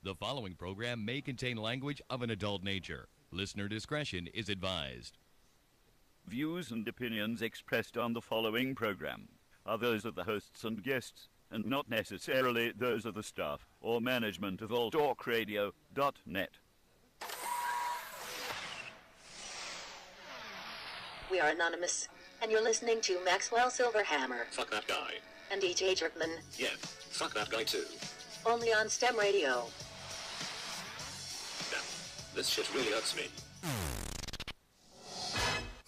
The following program may contain language of an adult nature. Listener discretion is advised. Views and opinions expressed on the following program are those of the hosts and guests, and not necessarily those of the staff or management of alltalkradio.net. We are anonymous, and you're listening to Maxwell Silverhammer. Fuck that guy. And DJ Jerkman. Yeah, fuck that guy too. Only on STIM Radio. Damn, this shit really hurts me.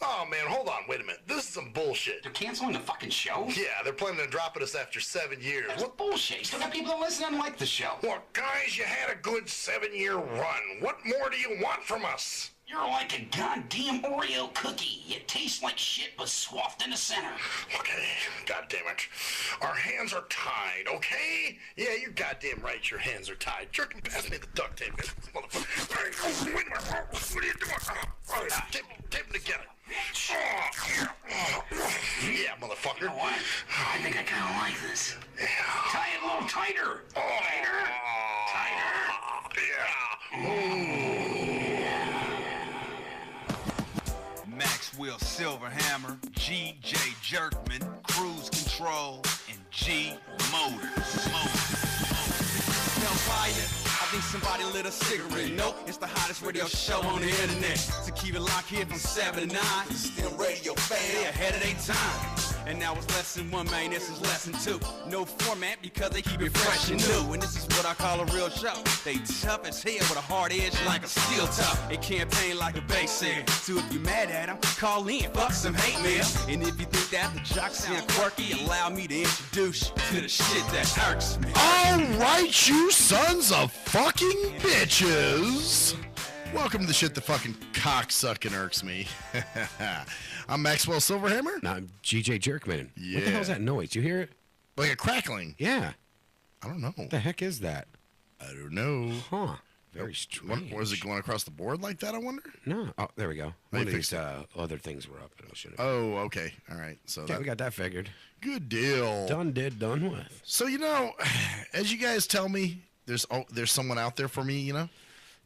Oh man, hold on, wait a minute. This is some bullshit. They're canceling the fucking show? Yeah, they're planning on dropping us after 7 years. That's bullshit. You still got people that listen and like the show. Look, guys, you had a good 7-year run. What more do you want from us? You're like a goddamn Oreo cookie. You taste like shit but swathed in the center. Okay, goddamn it. Our hands are tied, okay? Yeah, you're goddamn right, your hands are tied. Jerkin, pass me the duct tape, motherfucker. All right, wait a minute. What are you doing? All right, tape them together. Yeah, motherfucker. You know what? I think I kind of like this. Yeah. Tie it a little tighter. Tighter. Maxwell Silverhammer, G.J. Jerkman, Cruise Control, and G Motors. Fire. I think somebody lit a cigarette. Nope, it's the hottest radio show on the internet. So keep it locked here from 7 to 9. STIM Radio fam. They ahead of their time. And now it's lesson 1, man, this is lesson 2. No format because they keep it fresh and new. And this is what I call a real show. They tough as hell with a hard edge like a steel top. They campaign like a bass said. So if you mad at them, call in, fuck some hate mail. And if you think that the jocks sound quirky, allow me to introduce you to the shit that irks me. All right, you sons of fucking bitches. Welcome to the shit that fucking cocksucking irks me. I'm Maxwell Silverhammer. No, I'm G.J. Jerkman. Yeah. What the hell's that noise? You hear it? Like a crackling. Yeah. I don't know. What the heck is that? I don't know. Huh. Very strange. Was it going across the board like that, I wonder? No. Oh, there we go. They One of fixed these other things were up. Oh, okay. All right. So yeah, we got that figured. Good deal. Done with. So, as you guys tell me, there's someone out there for me,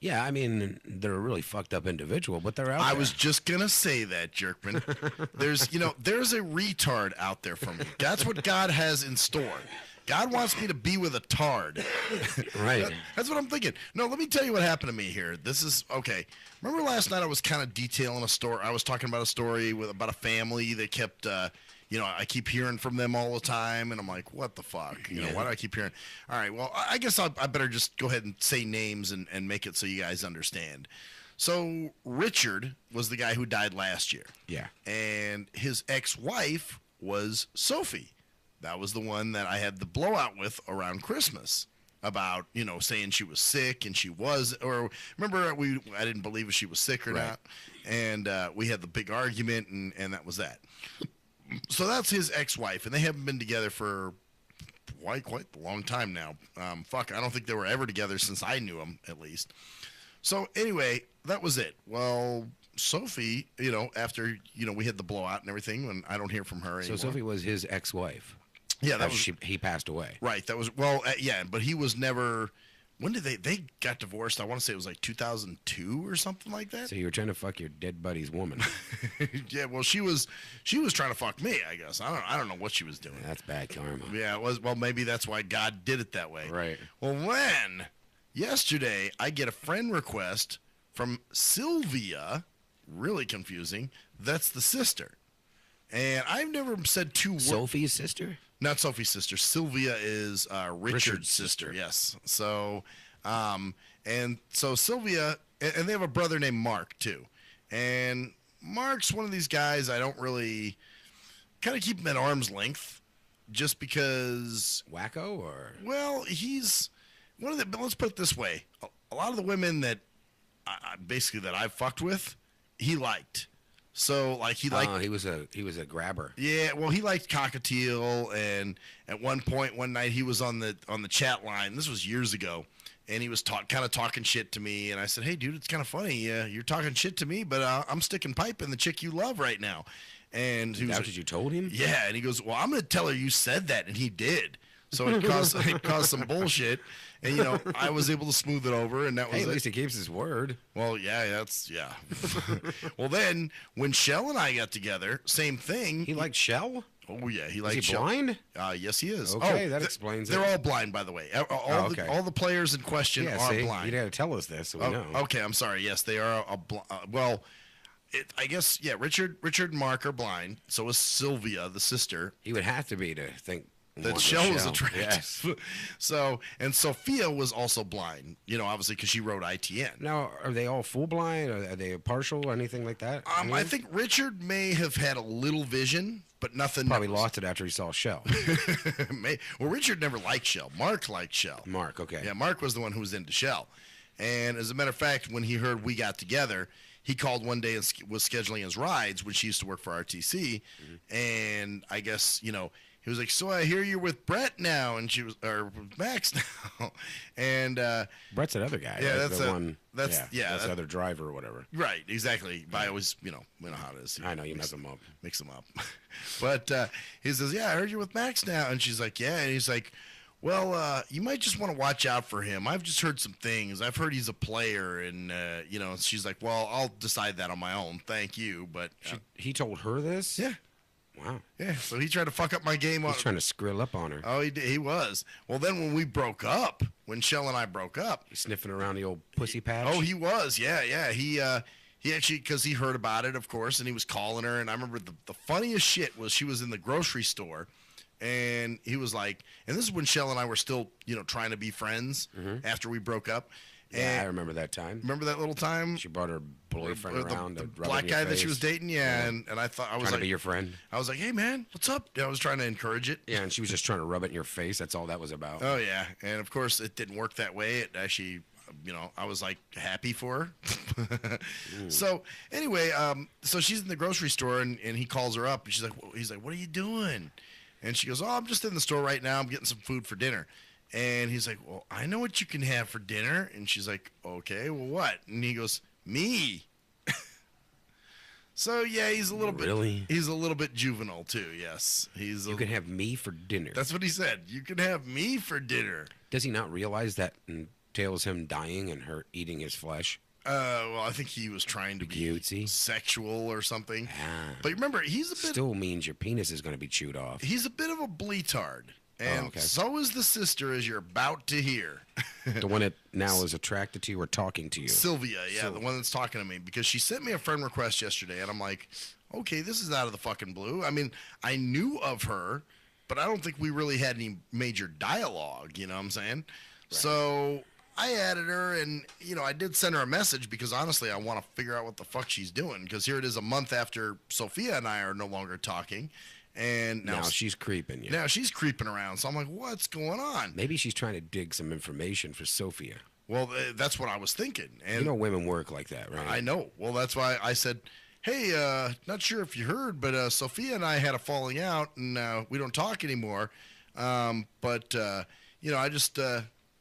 Yeah, I mean, they're a really fucked up individual, but they're out there. I was just going to say that, Jerkman. There's a retard out there for me. That's what God has in store. God wants me to be with a tard. Right. That's what I'm thinking. No, let me tell you what happened to me here. This is, okay. Remember last night I was kind of detailing a story. I was talking about a story about a family that kept, I keep hearing from them all the time, and I'm like, what the fuck? Why do I keep hearing? All right, well, I guess I better just go ahead and say names and make it so you guys understand. So Richard was the guy who died last year. Yeah. And his ex-wife was Sophie. That was the one that I had the blowout with around Christmas about, saying she was sick, and she was, or remember I didn't believe if she was sick or not, and we had the big argument, and that was that. So that's his ex-wife, and they haven't been together for quite a long time now. I don't think they were ever together since I knew them, at least. So anyway, that was it. Well, Sophie, after, we had the blowout and everything, and I don't hear from her anymore. So Sophie was his ex-wife. Yeah, he passed away. Right, that was, but he was never, when did they got divorced? I want to say it was like 2002 or something like that. So you were trying to fuck your dead buddy's woman. Yeah, well, she was trying to fuck me, I guess. I don't know what she was doing. That's bad karma. Yeah, it was. Well, maybe that's why God did it that way. Right. Well, when yesterday I get a friend request from Sylvia, really confusing. That's the sister. And I've never said two words. Sophie's sister? Not Sophie's sister. Sylvia is Richard's sister. Yes. So, and so Sylvia, and they have a brother named Mark too. And Mark's one of these guys I don't really kind of keep him at arm's length, just because. Wacko or? Well, he's one of the. But let's put it this way: a lot of the women that basically that I've fucked with, he liked. So like he liked. He was a grabber. Yeah, well, he liked cockatiel, and at one night he was on the chat line. This was years ago, and he was kind of talking shit to me. And I said, "Hey, dude, it's kind of funny. You're talking shit to me, but I'm sticking pipe in the chick you love right now." And he was That's what you told him? Yeah, and he goes, "Well, I'm going to tell her you said that," and he did. So it caused some bullshit. And, you know, I was able to smooth it over, and that was Hey, at it. least he keeps his word. Well, yeah. Well, then, when Shell and I got together, same thing. He likes Shell? Oh, yeah. He Is likes he Shell. blind? Yes, he is. Okay, that explains it. They're all blind, by the way. Okay. All the players in question Yeah, are see, blind. you got to tell us this so we know. Okay, I'm sorry. Yes, they are. I guess, yeah, Richard and Mark are blind. So is Sylvia, the sister. He would have to be to think That Shell was attractive. Yes. So, and Sophia was also blind, you know, obviously because she wrote ITN. Now, are they all full blind? Are they partial or anything like that? I think Richard may have had a little vision, but nothing. Probably lost it after he saw Shell. Well, Richard never liked Shell. Mark liked Shell. Mark, okay. Yeah, Mark was the one who was into Shell. And as a matter of fact, when he heard we got together, he called one day and was scheduling his rides when she used to work for RTC. Mm-hmm. And I guess, you know, he was like, so I hear you're with Brett now, and she was, or Max now, and Brett's that other guy. Yeah, right? that's the the one. That's that's the other driver or whatever. Right, exactly. But I always, you know how it is. I know you mix them up. Mix them up. But he says, yeah, I heard you're with Max now, and she's like, yeah, and he's like, well, you might just want to watch out for him. I've just heard some things. I've heard he's a player, and you know, she's like, well, I'll decide that on my own. Thank you, but he told her this. Yeah. Wow. Yeah, so he tried to fuck up my game. He's trying to skrill up on her. Oh, he was. Well, then when we broke up, when Shell and I broke up. He's sniffing around the old pussy patch? Oh, he was. Yeah. He actually, because he heard about it, of course, and he was calling her. And I remember the funniest shit was she was in the grocery store, and he was like, and this is when Shell and I were still, you know, trying to be friends after we broke up. Yeah, I remember that time. Remember that little time? She brought her boyfriend around. The black guy that she was dating, and I thought I was trying like, to be your friend. I was like, hey man, what's up? I was trying to encourage it. Yeah, and she was just trying to rub it in your face. That's all that was about. Oh yeah, and of course it didn't work that way. It actually, you know, I was like happy for her. So anyway, so she's in the grocery store, and he calls her up, and he's like, what are you doing? And she goes, oh, I'm just in the store right now. I'm getting some food for dinner. And he's like, well, I know what you can have for dinner. And she's like, okay, well, what? And he goes, me. So, yeah, he's a little bit juvenile, too, yes. You can have me for dinner. That's what he said. You can have me for dinner. Does he not realize that entails him dying and her eating his flesh? Well, I think he was trying to be cutesy, sexual or something. Ah. But remember, he's a bit... Still means your penis is going to be chewed off. He's a bit of a bleatard. And so is the sister, as you're about to hear. The one that now is attracted to you or talking to you. Sylvia, yeah, the one that's talking to me. Because she sent me a friend request yesterday, and I'm like, okay, this is out of the fucking blue. I mean, I knew of her, but I don't think we really had any major dialogue, you know what I'm saying? Right. So I added her, and, you know, I did send her a message because, honestly, I want to figure out what the fuck she's doing. Because here it is a month after Sophia and I are no longer talking. And now she's creeping you. Now she's creeping around. So I'm like, what's going on? Maybe she's trying to dig some information for Sophia. Well, that's what I was thinking. And you know women work like that, right? I know. Well, that's why I said, hey, not sure if you heard, but Sophia and I had a falling out, and we don't talk anymore. But, you know, I just,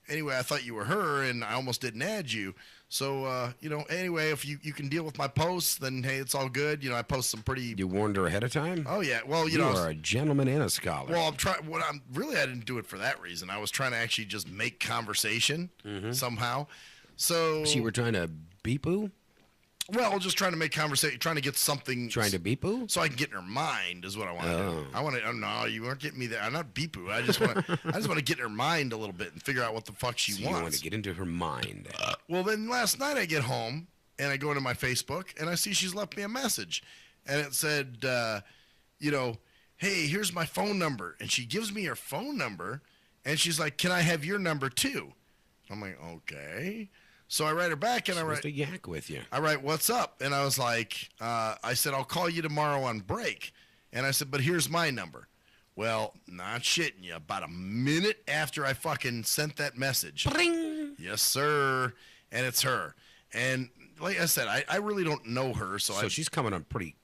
anyway, I thought you were her, and I almost didn't add you. So, you know, anyway, if you can deal with my posts, then, hey, it's all good. You know, I post some pretty... You warned her ahead of time? Oh, yeah. Well, you You know... are a gentleman and a scholar. Well, I didn't do it for that reason. I was trying to actually just make conversation somehow. So... So you were trying to beep-oo? Well, just trying to make conversation, trying to get something... Trying to beep-oo? So I can get in her mind is what I want to do. I want to... Oh, no, you weren't getting me there. I'm not beep-oo. I just want to get in her mind a little bit and figure out what the fuck she wants. You want to get into her mind. Well, then last night I get home, and I go into my Facebook, and I see she's left me a message. And it said, you know, hey, here's my phone number. And she gives me her phone number, and she's like, can I have your number too? I'm like, okay. So I write her back, and I write... to yak with you. I write, what's up? And I was like, I said, I'll call you tomorrow on break. And I said, but here's my number. Well, not shitting you. About a minute after I fucking sent that message. Bring. Yes, sir. And it's her. And like I said, I really don't know her. So she's coming on pretty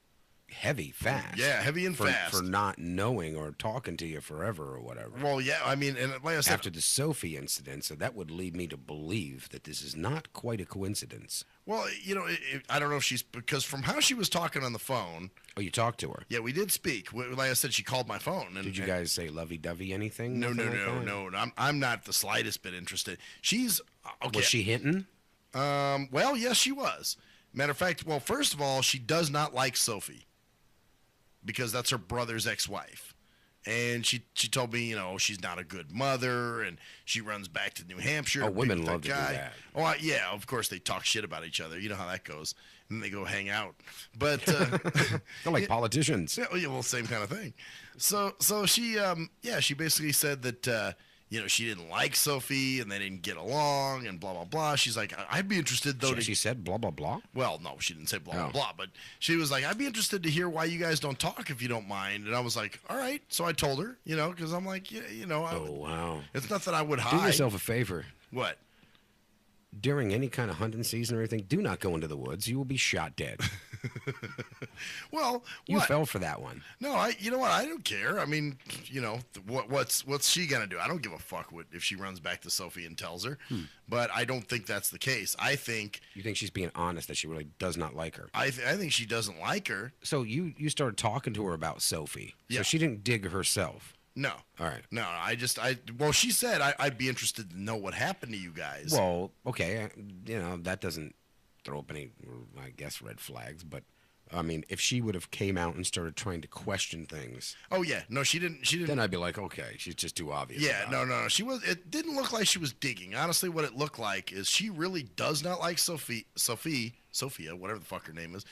heavy fast. Yeah, heavy and fast. For not knowing or talking to you forever or whatever. Well, yeah, I mean, and like I said, after the Sophie incident, so that would lead me to believe that this is not quite a coincidence. well, I don't know if she's, because from how she was talking on the phone. Oh, you talked to her? Yeah, we did speak. Like I said, she called my phone. And, did you guys say lovey-dovey anything? No. Like I'm not the slightest bit interested. She's okay. Was she hinting? Well, yes, she was. Matter of fact, well, first of all, she does not like Sophie because that's her brother's ex-wife. And she told me, she's not a good mother, and she runs back to New Hampshire. Oh, women love to do that. Oh, yeah, of course they talk shit about each other. You know how that goes. And they go hang out. But they're like politicians. Yeah, well, same kind of thing. So she, she basically said that, she didn't like Sophie, and they didn't get along, and blah, blah, blah. She's like, I'd be interested, though. She said blah, blah, blah? Well, no, she didn't say blah, blah, blah. But she was like, I'd be interested to hear why you guys don't talk if you don't mind. And I was like, all right. So I told her, because I'm like, wow. It's not that I would hide. Do yourself a favor. What? During any kind of hunting season or anything, do not go into the woods. You will be shot dead. Well, you fell for that one. No, you know what? I don't care. I mean, what's she gonna do? I don't give a fuck if she runs back to Sophie and tells her. But I don't think that's the case. I think you think she's being honest that she really does not like her. I think she doesn't like her. So you started talking to her about Sophie. Yeah. So she didn't dig herself. No. All right. No, well, she said I'd be interested to know what happened to you guys. Well, okay, that doesn't throw up any, I guess, red flags, but I mean, if she would have came out and started trying to question things. Oh yeah, no, she didn't. Then I'd be like, okay, she's just too obvious. Yeah, no. It didn't look like she was digging. Honestly, what it looked like is she really does not like Sophia, whatever the fuck her name is.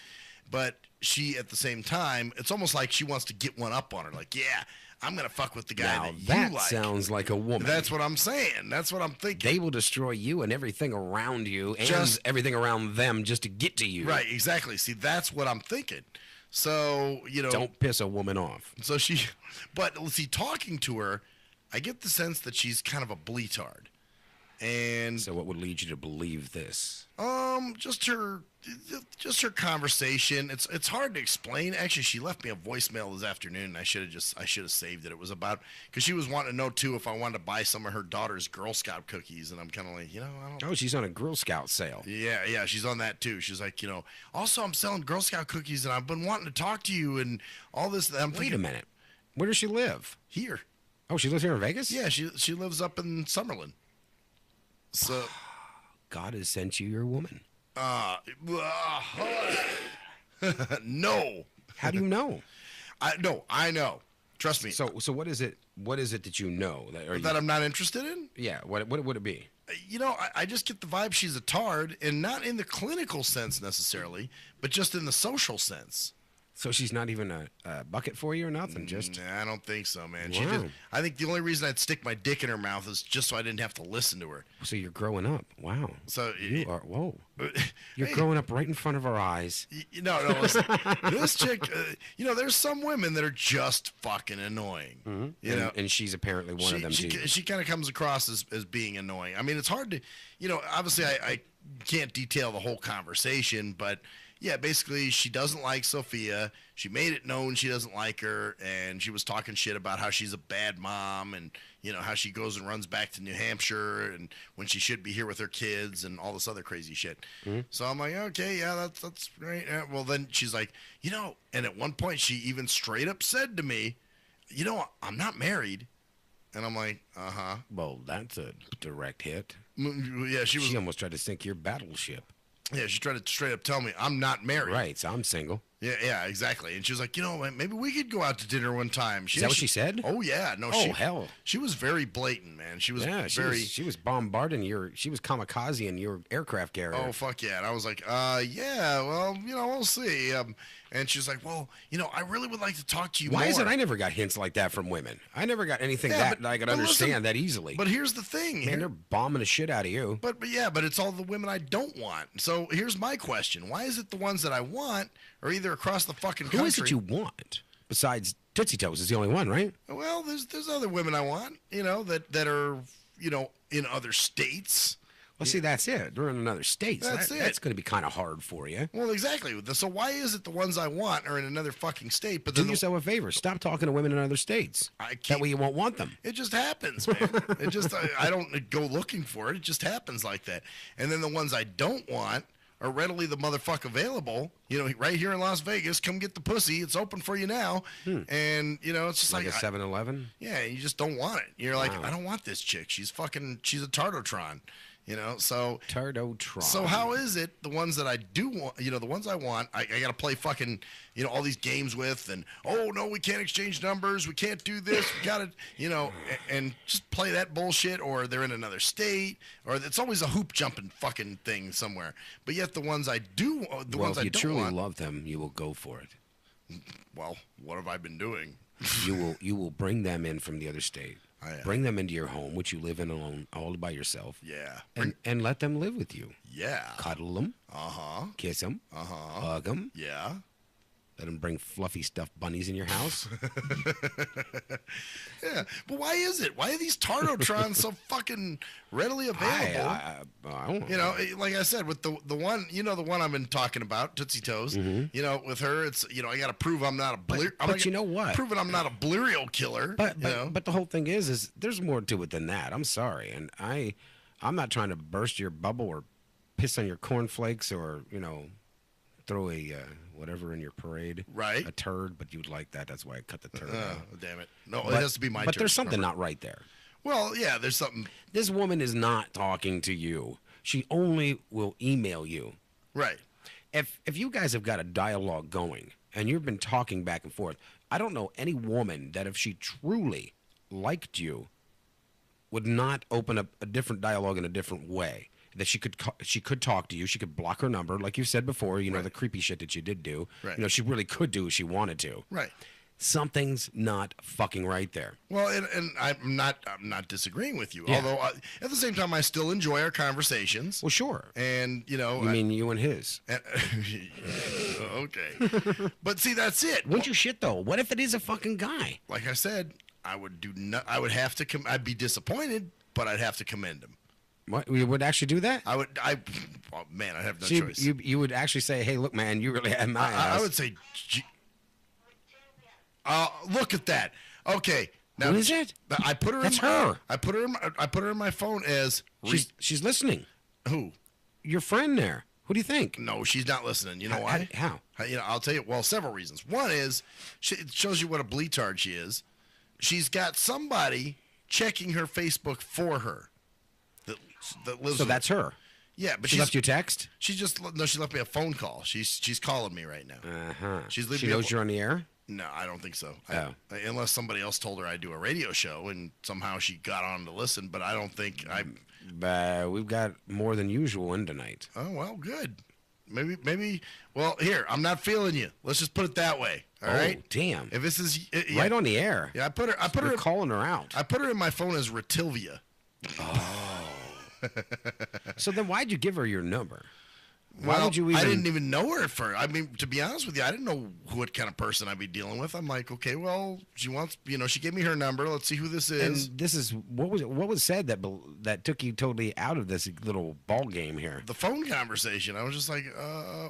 But she, at the same time, it's almost like she wants to get one up on her. Like, yeah, I'm going to fuck with the guy that you like. Sounds like a woman. That's what I'm saying. That's what I'm thinking. They will destroy you and everything around you and everything around them just to get to you. Right, exactly. See, that's what I'm thinking. So, Don't piss a woman off. So but see, talking to her, I get the sense that she's kind of a bleatard. And so what would lead you to believe this? Just her conversation. It's hard to explain. Actually, she left me a voicemail this afternoon. I should have saved it. It was about, because she was wanting to know too if I wanted to buy some of her daughter's Girl Scout cookies, and I'm kind of like, I don't. Oh, she's on a Girl Scout sale. Yeah, she's on that too. She's like, also I'm selling Girl Scout cookies, and I've been wanting to talk to you and all this. Wait a minute, where does she live? Here. Oh, she lives here in Vegas? Yeah, she lives up in Summerlin. So, God has sent you your woman. No. How do you know? I know. Trust me. So what is it? What is it that you know that I'm not interested in? Yeah. What would it be? I just get the vibe she's a tard, and not in the clinical sense necessarily, but just in the social sense. So she's not even a bucket for you or nothing? Nah, I don't think so, man. Wow. I think the only reason I'd stick my dick in her mouth is just so I didn't have to listen to her. So you're growing up. Wow. So you are. Whoa. You're growing up right in front of our eyes. No. Listen, this chick. There's some women that are just fucking annoying. Mm-hmm. And she's apparently one of them too. She kind of comes across as being annoying. I mean, it's hard to. Obviously, I can't detail the whole conversation, but. Yeah, basically, she doesn't like Sophia. She made it known she doesn't like her, and she was talking shit about how she's a bad mom and, how she goes and runs back to New Hampshire and when she should be here with her kids and all this other crazy shit. Mm-hmm. So I'm like, okay, yeah, that's right. Yeah. Well, then she's like, and at one point she even straight up said to me, I'm not married. And I'm like, uh-huh. Well, that's a direct hit. Yeah, she almost tried to sink your battleship. Yeah, she tried to straight up tell me I'm not married. Right, so I'm single. Yeah, exactly. And she was like, maybe we could go out to dinner one time. Is that what she said? Oh yeah, no. Hell. She was very blatant, man. She was she was bombarding she was kamikazing your aircraft carrier. Oh fuck yeah! And I was like, yeah, well, we'll see. And she was like, well, I really would like to talk to you. Why more. is it I never got hints like that from women? I never got anything that I could understand that easily. But here's the thing, man, they're bombing the shit out of you. But it's all the women I don't want. So here's my question: why is it the ones that I want are either across the fucking country? Who is it you want besides Tootsie Toes? Is the only one, right? Well, there's other women I want, that are in other states. Well, see, that's it. They're in another state. So That's it. That's going to be kind of hard for you. Well, exactly. So why is it the ones I want are in another fucking state? But Do then yourself a favor. Stop talking to women in other states. I keep, That way you won't want them. It just happens, man. It just I don't go looking for it. It just happens like that. And then the ones I don't want are readily the motherfucker available. You know, right here in Las Vegas. Come get the pussy. It's open for you now. And you know, it's just Like like a 7-Eleven? yeah, you just don't want it. You're like, Wow. I don't want this chick. She's a Tardotron. You know, so Tardotron. So how is it the ones that I do want, you know, the ones I want, I got to play fucking, you know, all these games with, and, oh, no, we can't exchange numbers, we can't do this, we got to, you know, and just play that bullshit, or they're in another state, or it's always a hoop jumping fucking thing somewhere. But yet the ones I do, the Well, ones if I you don't truly want, love them, you will go for it. well, what have I been doing? You will bring them in from the other state. I- Bring them into your home, which you live in alone, all by yourself. Yeah. And let them live with you. Yeah. Cuddle them, Uh-huh. kiss them, Uh-huh. hug them. Yeah. Let them bring fluffy stuffed bunnies in your house. Yeah. But why is it? Why are these Tardotrons so fucking readily available? I don't You know, like I said, with the one, you know, the one I've been talking about, Tootsie Toes. You know, with her, it's, you know, I got to prove I'm not a but you know what? Proving I'm not a bleario killer. But you know? but the whole thing is there's more to it than that. I'm sorry, and I'm not trying to burst your bubble or piss on your cornflakes or, you know, throw a whatever in your parade. Right. A turd, but you'd like that. That's why I cut the turd Oh, out. damn it. No, But, it has to be my But turn, there's something remember? not right there. Well, yeah, there's something. This woman is not talking to you. She only will email you. Right. If you guys have got a dialogue going and you've been talking back and forth, I don't know any woman that if she truly liked you would not open up a different dialogue in a different way. That she could talk to you. She could block her number, like you said before. You know, the creepy shit that you did do. Right. You know, she really could do if she wanted to. Right. Something's not fucking right there. Well, and I'm not disagreeing with you. Yeah. Although at the same time, I still enjoy our conversations. Well, sure. And you know, You mean you and his? okay. But see, that's it. Wouldn't you shit though? What if it is a fucking guy? Like I said, I would do. I would have to. I'd be disappointed, but I'd have to commend him. What, you would actually do that? Oh, man, I'd have no So choice. you would actually say, "Hey, look, man, you really had my ass." I would say, look at that. Okay, now Who is it? I put her. That's in my, her. I put her in my phone as She's listening. who? Your friend there. Who do you think? No, she's not listening. You know How- why? how? You know, I'll tell you. Well, several reasons. One is it shows you what a bleatard she is. She's got somebody checking her Facebook for her. That lives. So with that's her. Yeah, but She left you a text. She left me a phone call. She's calling me right now. She's leaving She me a knows you're on the air. No, I don't think so. Oh. Unless somebody else told her I do a radio show and somehow she got on to listen, but I don't think I. We've got more than usual in tonight. Oh well, good. Maybe. Well, here I'm not feeling you. Let's just put it that way. All right. Damn. If this is Right on the air. Yeah, I put her. You're calling her out. I put her in my phone as Retilvia. So then why'd you give her your number? Why Well, would you even? I didn't even know her at first. I mean, to be honest with you, I didn't know what kind of person I'd be dealing with. I'm like, okay, well, she wants, she gave me her number. Let's see who this is. And this is what was said that took you totally out of this little ball game here. The phone conversation. I was just like,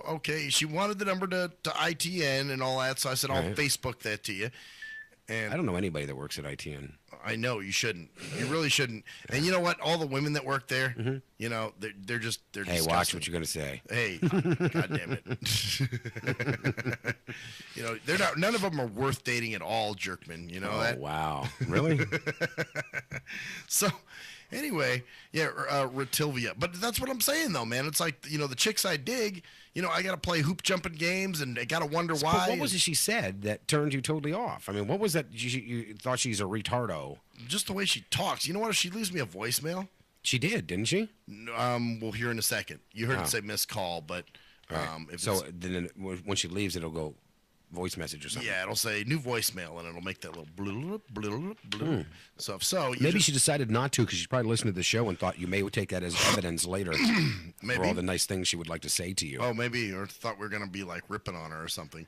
okay. She wanted the number to ITN and all that, so I said, I'll Right. Facebook that to you. And I don't know anybody that works at ITN. I know you shouldn't. You really shouldn't. And you know what? All the women that work there, they're just they're Hey, disgusting. watch what you're gonna say. Hey, God damn it! They're not. None of them are worth dating at all, Jerkman. You know Oh that. wow, really? So, anyway, yeah, Retilvia. But that's what I'm saying, though, man. It's like the chicks I dig. I got to play hoop jumping games, and I got to wonder why. But what was it she said that turned you totally off? I mean, what was that? You thought she's a retardo? Just the way she talks. You know what? If she leaves me a voicemail, She did, didn't she? we'll hear in a second. You heard Oh. it say missed call, but if So it's, then when she leaves, it'll go voice message or something. yeah, it'll say new voicemail, and it'll make that little blue, blue, blue. So you Maybe just- she decided not to because she probably listened to the show and thought you may take that as evidence later Maybe. for all the nice things she would like to say to you. Oh, maybe, or thought we were gonna be like ripping on her or something.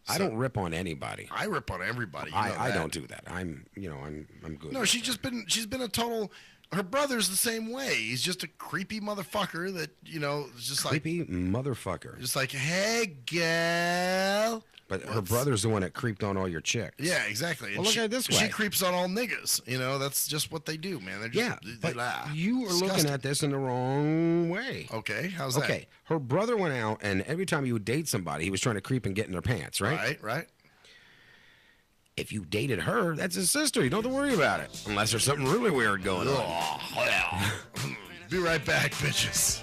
I don't rip on anybody. I rip on everybody. You know I that. don't do that. I'm good. No, she's been a total. her brother's the same way. He's just a creepy motherfucker that, you know, is just creepy motherfucker. Just like, hey, gal. But her brother's the one that creeped on all your chicks. Yeah, exactly. Well, look at it this way. She creeps on all niggas. You know, that's just what they do, man. They're just, but you are looking at this in the wrong way. Okay, how's that? Okay, her brother went out, and every time he would date somebody, he was trying to creep and get in their pants, right? Right. If you dated her, that's his sister. You don't have to worry about it. Unless there's something really weird going on. Be right back, bitches.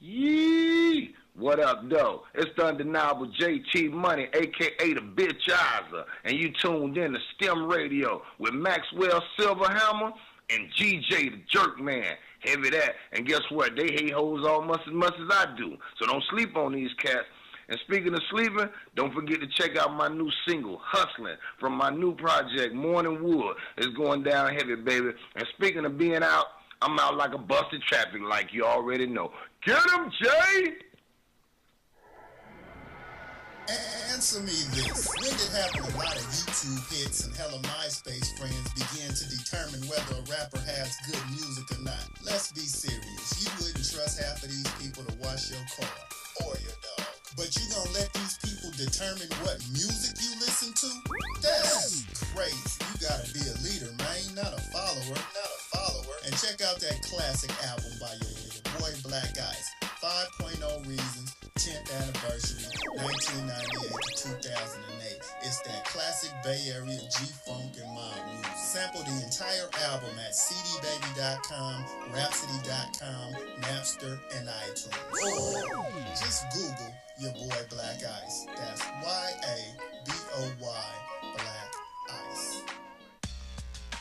Yee! What up, though? It's the undeniable JT Money, a.k.a. the Bitchizer, and you tuned in to STIM Radio with Maxwell Silverhammer and GJ the Jerk Man. Heavy that. And guess what? They hate hoes almost as much as I do. So don't sleep on these cats. And speaking of sleeping, don't forget to check out my new single, Hustling, from my new project, Morning Wood. It's going down heavy, baby. And speaking of being out, I'm out like a busted traffic, like you already know. Get him, Jay! Answer me this. When did having a lot of YouTube hits and hella MySpace friends begin to determine whether a rapper has good music or not? Let's be serious. You wouldn't trust half of these people to wash your car or your dog. But you gonna let these people determine what music you listen to? That's crazy. You gotta be a leader, man, not a follower. And check out that classic album by your boy Black Ice, 5.0 Reasons, 10th Anniversary, 1998 to 2008. It's that classic Bay Area G-Funk and mob music. Sample the entire album at cdbaby.com, rhapsody.com, Napster, and iTunes. Or just Google your boy Black Ice. That's Y-A-B-O-Y, Black Ice.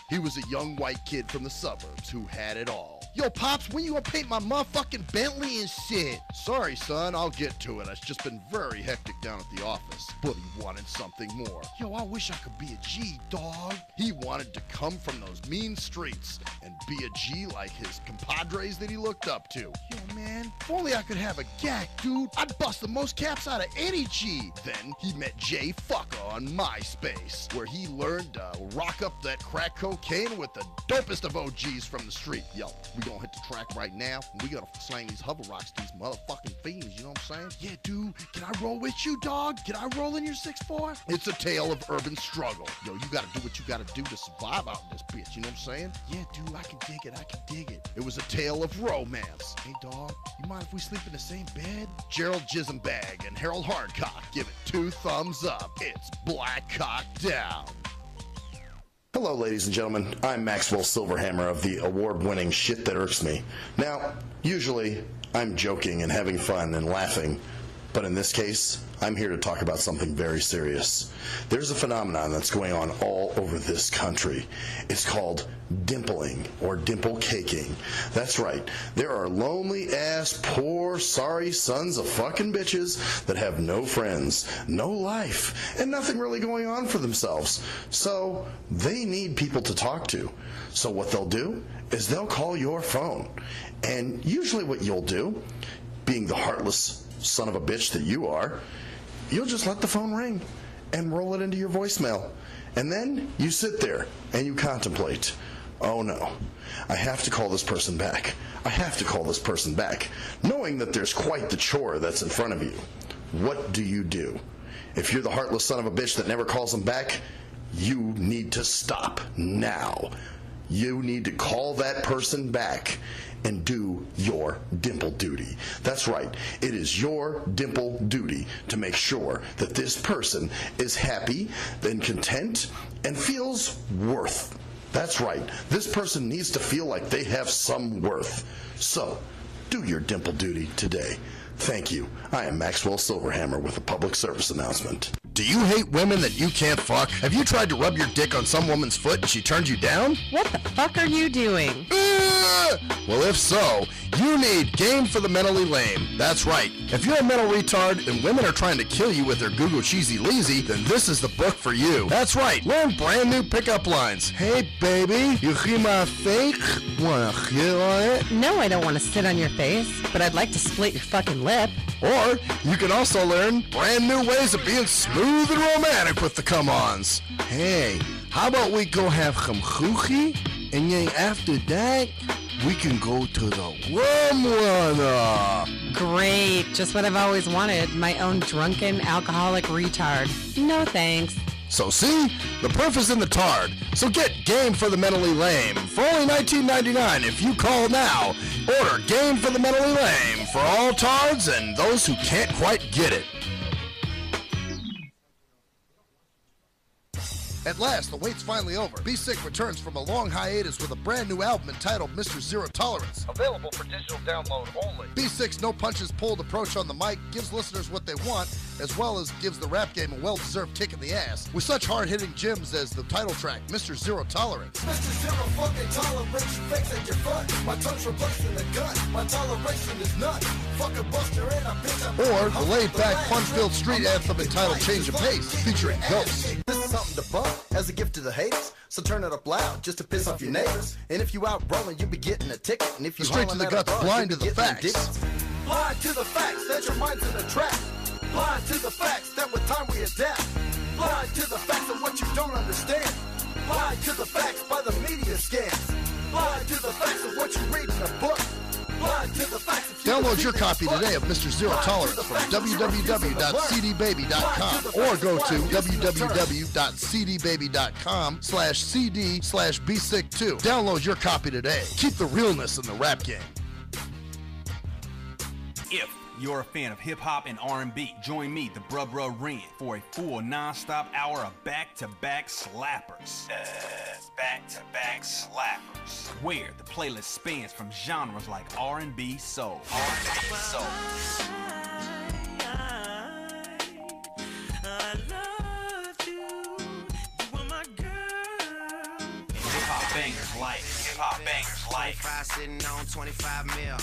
He was a young white kid from the suburbs who had it all. Yo, Pops, when you gonna paint my motherfucking Bentley and shit? Sorry, son, I'll get to it. It's just been very hectic down at the office. But he wanted something more. Yo, I wish I could be a G, dog. He wanted to come from those mean streets and be a G like his compadres that he looked up to. Yo, man, if only I could have a gack, dude. I'd bust the most caps out of any G. Then he met Jay Fucker on MySpace, where he learned to rock up that crack cocaine with the dopest of OGs from the street. Yo, we gonna hit the track right now, and we gotta slang these hover rocks to these motherfucking fiends, you know what I'm saying? Yeah, dude, can I roll with you, dog? Can I roll in your 6'4"? It's a tale of urban struggle. Yo, you gotta do what you gotta do to survive out in this bitch, you know what I'm saying? Yeah, dude, I can dig it. It was a tale of romance. Hey, dog, you mind if we sleep in the same bed? Gerald Jismbag and Harold Hardcock give it 2 thumbs up. It's Black Cock Down. Hello, ladies and gentlemen. I'm Maxwell Silverhammer of the award-winning Shit That Irks Me. Now, usually, I'm joking and having fun and laughing, but in this case, I'm here to talk about something very serious. There's a phenomenon that's going on all over this country. It's called dimpling or dimple caking. That's right. There are lonely-ass, poor, sorry sons of fucking bitches that have no friends, no life, and nothing really going on for themselves. So they need people to talk to. So what they'll do is they'll call your phone. And usually what you'll do, being the heartless son of a bitch that you are, you'll just let the phone ring and roll it into your voicemail. And then you sit there and you contemplate, oh no, I have to call this person back. I have to call this person back, knowing that there's quite the chore that's in front of you. What do you do? If you're the heartless son of a bitch that never calls them back, you need to stop now. You need to call that person back and do your dimple duty. That's right. It is your dimple duty to make sure that this person is happy and content and feels worth. That's right. This person needs to feel like they have some worth. So, do your dimple duty today. Thank you. I am Maxwell Silverhammer with a public service announcement. Do you hate women that you can't fuck? Have you tried to rub your dick on some woman's foot and she turned you down? What the fuck are you doing? Well, if so, you need Game for the Mentally Lame. That's right. If you're a mental retard and women are trying to kill you with their Google Cheesy Leezy, then this is the book for you. That's right. Learn brand new pickup lines. Hey, baby, you hear my fake? Wanna hit on it? No, I don't want to sit on your face, but I'd like to split your fucking lip. Or you can also learn brand new ways of being smooth and romantic with the come-ons. Hey, how about we go have some choochie, and then after that, we can go to the rum runner. Great, just what I've always wanted, my own drunken alcoholic retard. No thanks. So see, the proof is in the tard. So get Game for the Mentally Lame for only $19.99 if you call now. Order Game for the Mentally Lame for all tards and those who can't quite get it. At last, the wait's finally over. Be Sick returns from a long hiatus with a brand new album entitled Mr. Zero Tolerance. Available for digital download only. Be Sick's no punches pulled approach on the mic gives listeners what they want, as well as gives the rap game a well-deserved kick in the ass. With such hard-hitting gems as the title track, Mr. Zero Tolerance. Mr. Zero fucking tolerance, you fakes at your front. My tongue's replacing the gun. My toleration is none. Fuck a buster and a bitch. Or the laid-back, fun-filled street anthem entitled Change of Pace, featuring Ghost. This is something to bump as a gift to the haters. So turn it up loud just to piss off your neighbors. And if you out rolling, you'll be getting a ticket. And if you straight to the guts, blind to the facts. Blind to the facts that your mind's in a trap. Blind to the facts that with time we adapt. Blind to the facts of what you don't understand. Blind to the facts by the media scams. Blind to the facts of what you read in a book. Blind to the facts of download your copy today of Mr. Zero Tolerance from www.cdbaby.com or go to www.cdbaby.com/cd/bsick2. Download your copy today. Keep the realness in the rap game. If you're a fan of hip-hop and R&B, join me, the Bruh Ren, for a full non-stop hour of back-to-back slappers. Back-to-back slappers. Where the playlist spans from genres like R&B, soul. R&B, soul. I love you. You are my girl. Hip-hop bangers like. 25 sitting on 25 mil,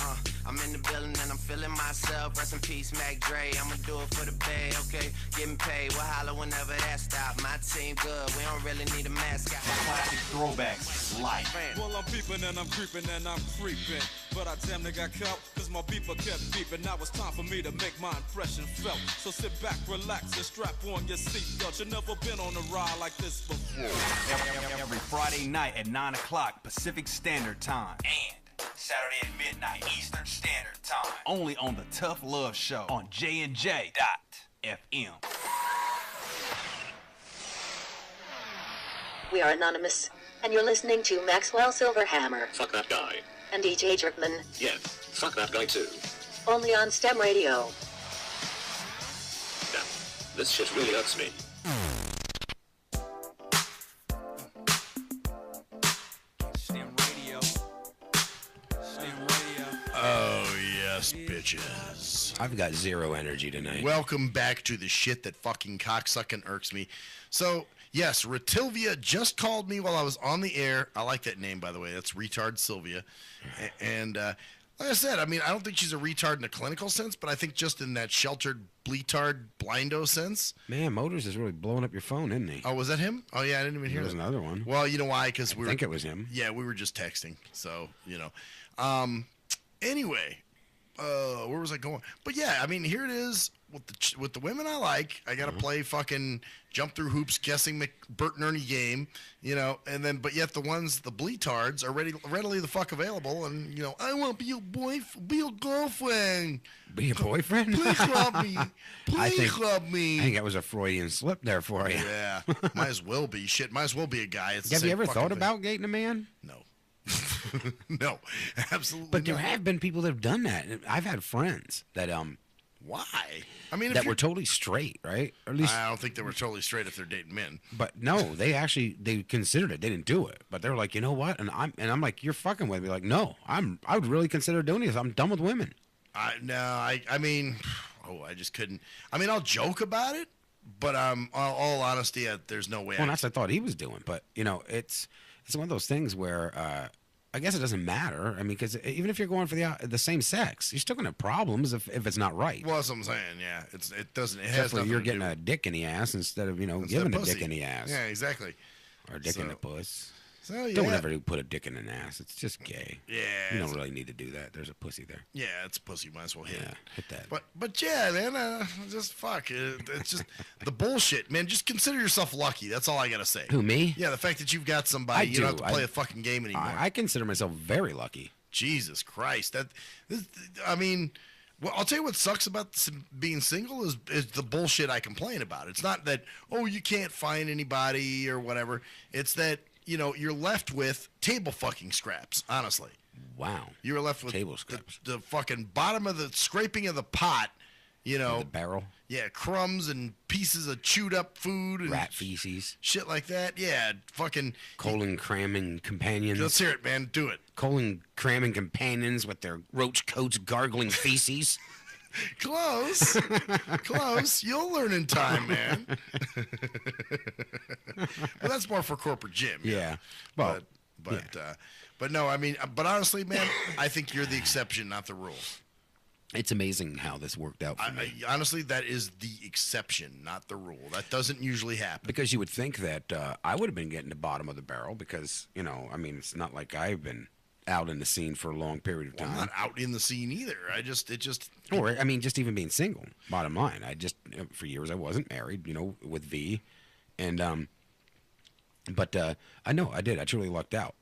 I'm in the building and I'm feeling myself. Rest in peace, Mac Dre. I'ma do it for the pay, okay? Getting paid, we'll holler whenever that stop. My team good, we don't really need a mascot. Classic throwbacks, life. Well, I'm peeping and I'm creeping and I'm creeping. But I damn near got caught, cause my beeper kept beeping. Now it's time for me to make my impression felt. So sit back, relax, and strap on your seatbelt. You've never been on a ride like this before. Every Friday night at 9 o'clock Pacific Standard Time. And Saturday at midnight Eastern Standard Time. Only on the Tough Love Show on JNJ.FM. We are anonymous, and you're listening to Maxwell Silverhammer. Fuck that guy. And DJ Jerkman. Yeah, fuck that guy too. Only on STEM Radio. Damn, this shit really hurts me. Oh, yes, bitches. I've got zero energy tonight. Welcome back to the shit that fucking cocksucking irks me. So, yes, Retilvia just called me while I was on the air. I like that name, by the way. That's Retard Sylvia. And like I said, I mean, I don't think she's a retard in a clinical sense, but I think just in that sheltered bleatard blindo sense. Man, Motors is really blowing up your phone, isn't he? Oh, was that him? Oh, yeah, I didn't even hear that. There was another one. Well, you know why? Because I think it was him. Yeah, we were just texting. So, you know. Anyway, where was I going? But yeah, I mean, here it is with the women I like. I gotta play fucking jump through hoops, guessing Bert and Ernie game, you know, and then but yet the bleatards are readily the fuck available, and you know, I want to be your boyfriend, be your girlfriend, be your boyfriend. Please love me, please love me. I think that was a Freudian slip there for you. Yeah, might as well be. Shit, might as well be a guy. Have you ever thought about dating a man? No. No, absolutely. But there have been people that have done that. I've had friends that why? I mean, that were totally straight, right? Or at least I don't think they were totally straight if they're dating men. But no, they considered it. They didn't do it, but they were like, you know what? And I'm like, you're fucking with me. Like, no, I would really consider doing this. I'm done with women. I mean, I just couldn't. I mean, I'll joke about it, But all honesty, there's no way. Well, that's what I thought he was doing. But it's one of those things where I guess it doesn't matter. I mean, because even if you're going for the same sex, you're still gonna have problems if it's not right. Well, that's what I'm saying. Yeah, it doesn't. It Except has for nothing you're to getting do. a dick in the ass instead of Instead giving of a dick pussy. in the ass. Yeah, exactly. Or a dick in the puss. So yeah. Don't ever put a dick in an ass. It's just gay. Yeah. You don't really need to do that. There's a pussy there. Yeah, it's a pussy. Might as well hit it. Hit that. But yeah, man, just fuck. It's just the bullshit, man. Just consider yourself lucky. That's all I gotta say. Who, me? Yeah, the fact that you've got somebody, you don't have to play a fucking game anymore. I consider myself very lucky. Jesus Christ, I mean, well, I'll tell you what sucks about being single is the bullshit I complain about. It's not that you can't find anybody or whatever. It's that you're left with table fucking scraps. Honestly. Wow. You're left with table scraps. The fucking bottom of the scraping of the pot. The barrel. Yeah, crumbs and pieces of chewed up food and rat feces. Shit like that. Yeah, fucking colon cramming companions. Let's hear it, man. Do it. Colon cramming companions with their roach coats gargling feces. Close. Close. You'll learn in time, man. Well, that's more for corporate gym. Yeah. Well, but no, I mean, but honestly, man, I think you're the exception, not the rule. It's amazing how this worked out for me. Honestly, that is the exception, not the rule. That doesn't usually happen. Because you would think that I would have been getting the bottom of the barrel because, I mean, it's not like I've been out in the scene for a long period of time. I'm not out in the scene either. Or, I mean, just even being single, bottom line. For years, I wasn't married, with V. And, but I know I did. I truly lucked out.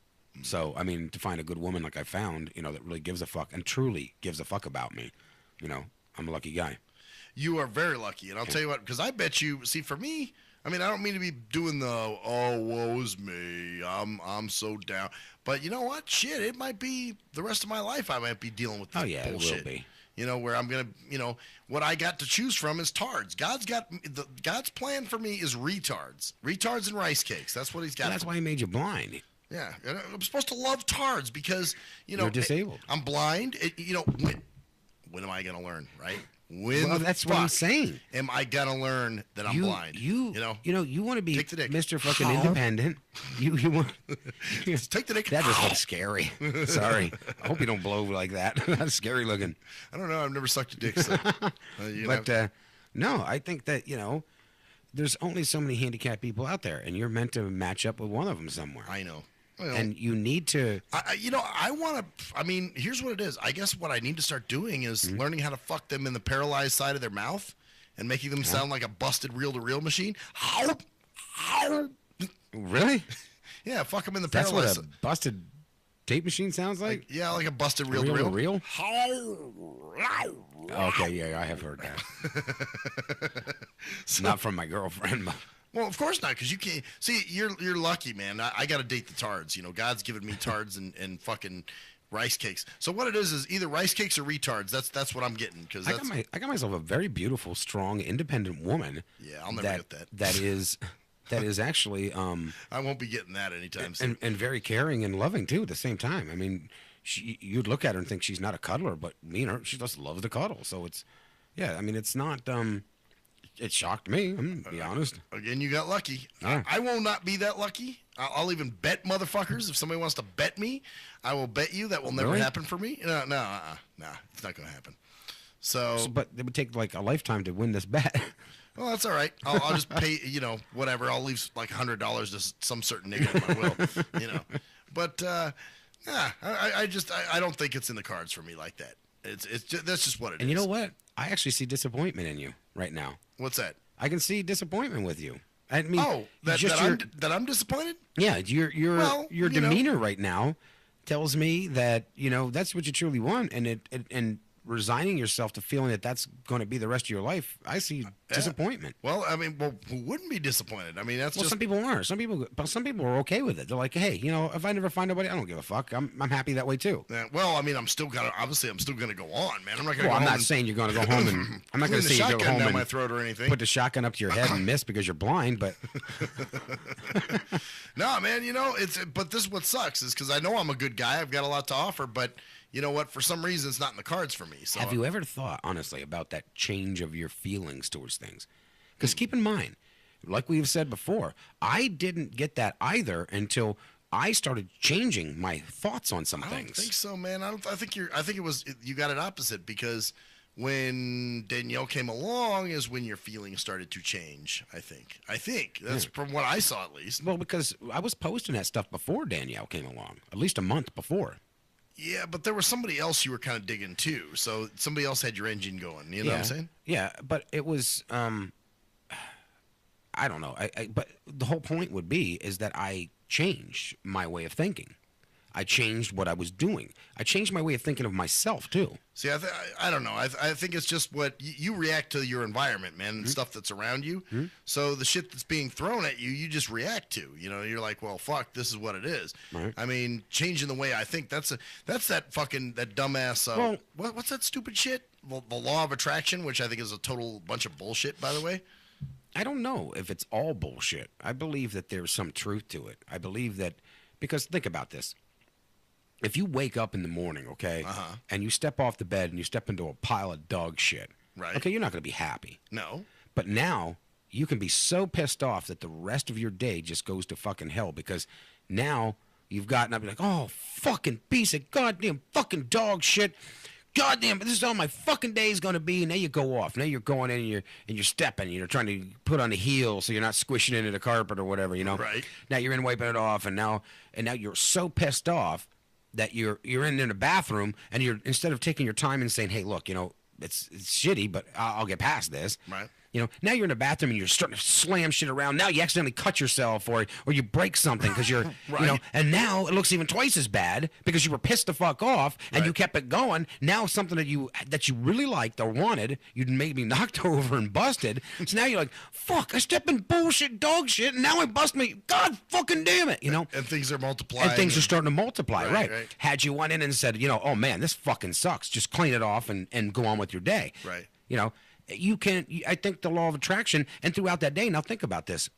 So, I mean, to find a good woman like I found, that really gives a fuck and truly gives a fuck about me, I'm a lucky guy. You are very lucky. And I'll tell you what, because I bet you, see, for me, I mean, I don't mean to be doing the, woe is me, I'm so down. But you know what? Shit, it might be the rest of my life I might be dealing with this bullshit. It will be. Where I'm going to, what I got to choose from is tards. God's plan for me is retards. Retards and rice cakes. That's what he's got. And that's why he made you blind. Yeah, and I'm supposed to love tards because, you're disabled. I'm blind. When am I going to learn, right? That's what I'm saying. Am I going to learn that I'm blind? You want to be Mr. Fucking Independent. You want take the dick. That just looks scary. Sorry. I hope you don't blow like that. That's scary looking. I don't know. I've never sucked a dick. So, no, I think that, there's only so many handicapped people out there, and you're meant to match up with one of them somewhere. I know. And you need to. I want to. I mean, here's what it is. I guess what I need to start doing is learning how to fuck them in the paralyzed side of their mouth and making them sound like a busted reel-to-reel machine. Really? Yeah, fuck them in the That's paralyzed. what a busted tape machine sounds like? Like a busted reel-to-reel. Reel? Okay, yeah, I have heard that. Not from my girlfriend, but. Well, of course not, because you can't. See, you're lucky, man. I got to date the tards. God's given me tards and fucking rice cakes. So what it is either rice cakes or retards. That's what I'm getting. Because I got myself a very beautiful, strong, independent woman. Yeah, I'll never get that. That is actually. I won't be getting that anytime soon. And very caring and loving too at the same time. I mean, you'd look at her and think she's not a cuddler, but me and her, she just loves to cuddle. So it's, yeah. I mean, it's not. It shocked me. I'm gonna be honest. Again, you got lucky. Yeah. I will not be that lucky. I'll even bet motherfuckers. If somebody wants to bet me, I will bet you that will never happen for me. No, it's not going to happen. So, but it would take like a lifetime to win this bet. Well, that's all right. I'll just pay, whatever. I'll leave like $100 to some certain nigga if I will, But I don't think it's in the cards for me like that. It's just, that's just what it is. And you know what? I actually see disappointment in you right now. What's that? I can see disappointment with you. I mean, that I'm disappointed? Yeah, your demeanor right now tells me that that's what you truly want, and resigning yourself to feeling that that's going to be the rest of your life. I see disappointment. Well, I mean, who wouldn't be disappointed? I mean, that's just some people are. Some people are okay with it. They're like, hey, if I never find nobody, I don't give a fuck. I'm happy that way too. Yeah, well, I mean, I'm still gonna go on, man. I'm not gonna. Well, I'm not saying you're going to go home and I'm not going to say you go home down and my throat or anything. Put the shotgun up to your head and miss because you're blind, but no, man. But this is what sucks is because I know I'm a good guy. I've got a lot to offer, but. You know what? For some reason, it's not in the cards for me. So have you ever thought, honestly, about that change of your feelings towards things? Because keep in mind, like we've said before, I didn't get that either until I started changing my thoughts on some I things. don't think so, man. I think you got it opposite, because when Danielle came along is when your feelings started to change. I think that's from what I saw, at least. Well, because I was posting that stuff before Danielle came along, at least a month before. Yeah, but there was somebody else you were kind of digging too. So somebody else had your engine going. You know what I'm saying? Yeah, but it was, I don't know. But the whole point would be is that I changed my way of thinking. I changed what I was doing. I changed my way of thinking of myself too. See, I don't know. I think it's just what you react to your environment, man, and stuff that's around you. So the shit that's being thrown at you, you just react to. You know, you're like, well, fuck, this is what it is. Right. I mean, changing the way I think, that's that dumbass. What's that stupid shit? The law of attraction, which I think is a total bunch of bullshit, by the way. I don't know if it's all bullshit. I believe that there's some truth to it. I believe that, because think about this. If you wake up in the morning, okay, and you step off the bed and you step into a pile of dog shit, right? Okay, you're not going to be happy. No. But now you can be so pissed off that the rest of your day just goes to fucking hell, because now you've gotten up and like, oh, fucking piece of goddamn fucking dog shit. Goddamn, this is how my fucking day is going to be. And now you go off. Now you're going in and you're stepping. You're trying to put on the heel so you're not squishing into the carpet or whatever, you know. Right. Now you're in wiping it off, and now you're so pissed off that you're in the bathroom, and you're, instead of taking your time and saying, hey, look, you know, it's shitty, but I'll get past this. Right. You know, now you're in the bathroom and you're starting to slam shit around. Now you accidentally cut yourself, or you break something because you're, right. you know, and now it looks even twice as bad because you were pissed the fuck off and you kept it going. Now something that you really liked or wanted, you'd maybe knocked over and busted. So now you're like, fuck, I stepped in bullshit, dog shit, and now I bust me. God fucking damn it, you know. And things are multiplying. And things are starting to multiply, Right. Had you went in and said, you know, oh man, this fucking sucks, just clean it off and go on with your day. Right. You know. You can, I think the law of attraction, and throughout that day, now think about this.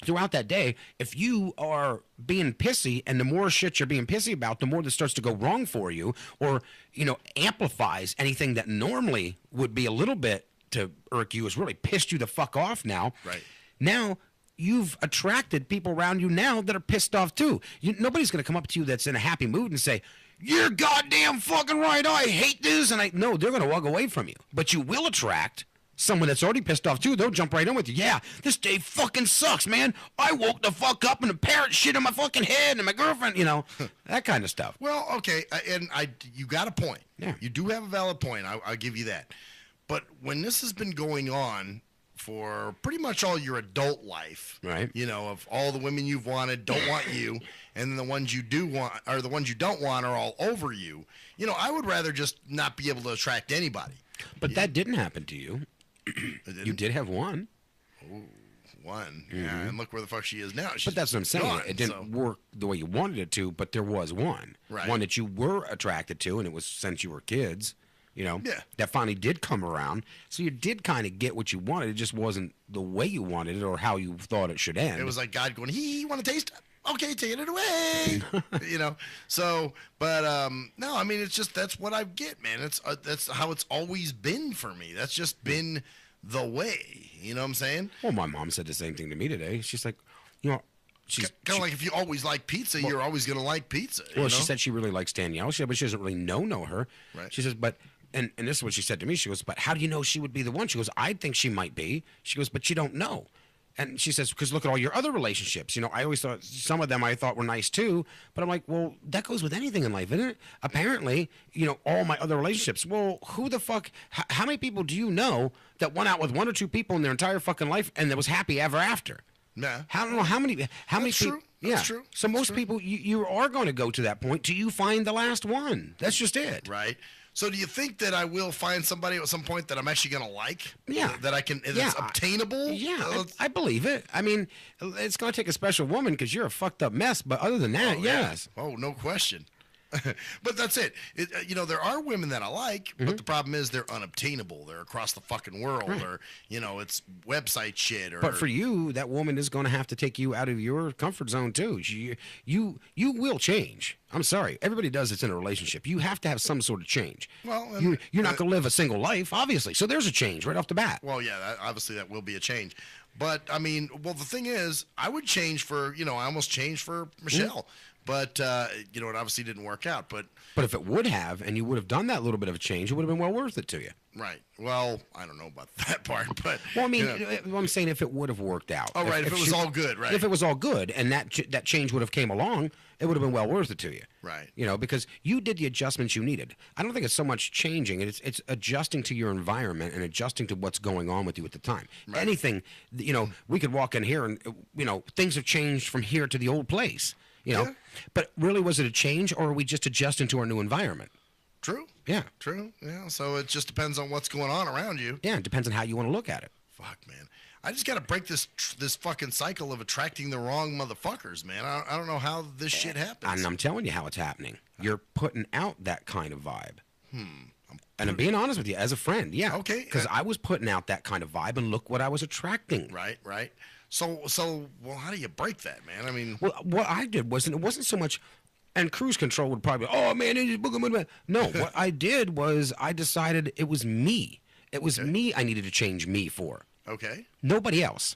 Throughout that day, if you are being pissy, and the more shit you're being pissy about, the more that starts to go wrong for you, or, you know, amplifies anything that normally would be a little bit to irk you, has really pissed you the fuck off now. Right. Now, you've attracted people around you now that are pissed off too. Nobody's going to come up to you that's in a happy mood and say, you're goddamn fucking right, I hate this, and no, they're going to walk away from you. But you will attract someone that's already pissed off too. They'll jump right in with you. Yeah, this day fucking sucks, man. I woke the fuck up and the parrot shit in my fucking head and my girlfriend, you know, that kind of stuff. Well, okay, you got a point. Yeah. You do have a valid point. I'll give you that. But when this has been going on for pretty much all your adult life, right? You know, of all the women you've wanted don't want you, and then the ones you do want, or the ones you don't want, are all over you. You know, I would rather just not be able to attract anybody. But that didn't happen to you. You did have one. Ooh, one. Yeah, and look where the fuck she is now. But that's what I'm saying. Gone, it didn't work the way you wanted it to, but there was one. Right. One that you were attracted to, and it was since you were kids. You know, that finally did come around. So you did kind of get what you wanted. It just wasn't the way you wanted it or how you thought it should end. It was like God going, you want to taste? Okay, take it away. You know. So, but no, I mean, it's just that's what I get, man. That's how it's always been for me. That's just been the way. You know what I'm saying? Well, my mom said the same thing to me today. She's like, you know. She's kind of like if you always like pizza, you're always going to like pizza. Well, she said she really likes Danielle, but she doesn't really know her. Right. She says, but, and this is what she said to me. She goes, but how do you know she would be the one? She goes, I think she might be. She goes, but you don't know. And she says, because look at all your other relationships. You know, I always thought some of them I thought were nice too. But I'm like, well, that goes with anything in life, isn't it? Apparently, you know, all my other relationships. Well, who the fuck, how many people do you know that went out with one or two people in their entire fucking life and that was happy ever after? Nah. I don't know how many people. True. That's true. So most people, you are going to go to that point till you find the last one. That's just it. Right. So do you think that I will find somebody at some point that I'm actually going to like? Yeah. That I can, that's obtainable? Yeah, I believe it. I mean, it's going to take a special woman because you're a fucked up mess. But other than that, yes. Yeah. Oh, no question. But that's it. You know, there are women that I like, but the problem is they're unobtainable. They're across the fucking world, or you know, it's website shit. Or but for you, that woman is going to have to take you out of your comfort zone too. You will change. I'm sorry, everybody does. It's in a relationship. You have to have some sort of change. Well, you're not going to live a single life, obviously. So there's a change right off the bat. Well, yeah, obviously that will be a change. But I mean, well, the thing is, I would change for, you know, I almost changed for Michelle. But, you know, it obviously didn't work out. But if it would have, and you would have done that little bit of a change, it would have been well worth it to you. Right. Well, I don't know about that part, but. Well, I mean, you know. I'm saying if it would have worked out. Oh, right. If it was all good, right. If it was all good, and that change would have came along, it would have been well worth it to you. Right. You know, because you did the adjustments you needed. I don't think it's so much changing. It's adjusting to your environment and adjusting to what's going on with you at the time. Right. Anything, you know, we could walk in here and, you know, things have changed from here to the old place. You know, but really, was it a change, or are we just adjusting to our new environment? True. Yeah. True. Yeah. So it just depends on what's going on around you. Yeah. It depends on how you want to look at it. Fuck, man. I just got to break this fucking cycle of attracting the wrong motherfuckers, man. I don't know how this shit happens. And I'm telling you how it's happening. You're putting out that kind of vibe. And I'm being honest with you, as a friend, yeah. Okay. Because I was putting out that kind of vibe, and look what I was attracting. Right. So, well, how do you break that, man? I mean, well, what I did wasn't so much, and cruise control would probably, oh man, no. What I did was I decided it was me. It was me. I needed to change me for. Okay. Nobody else.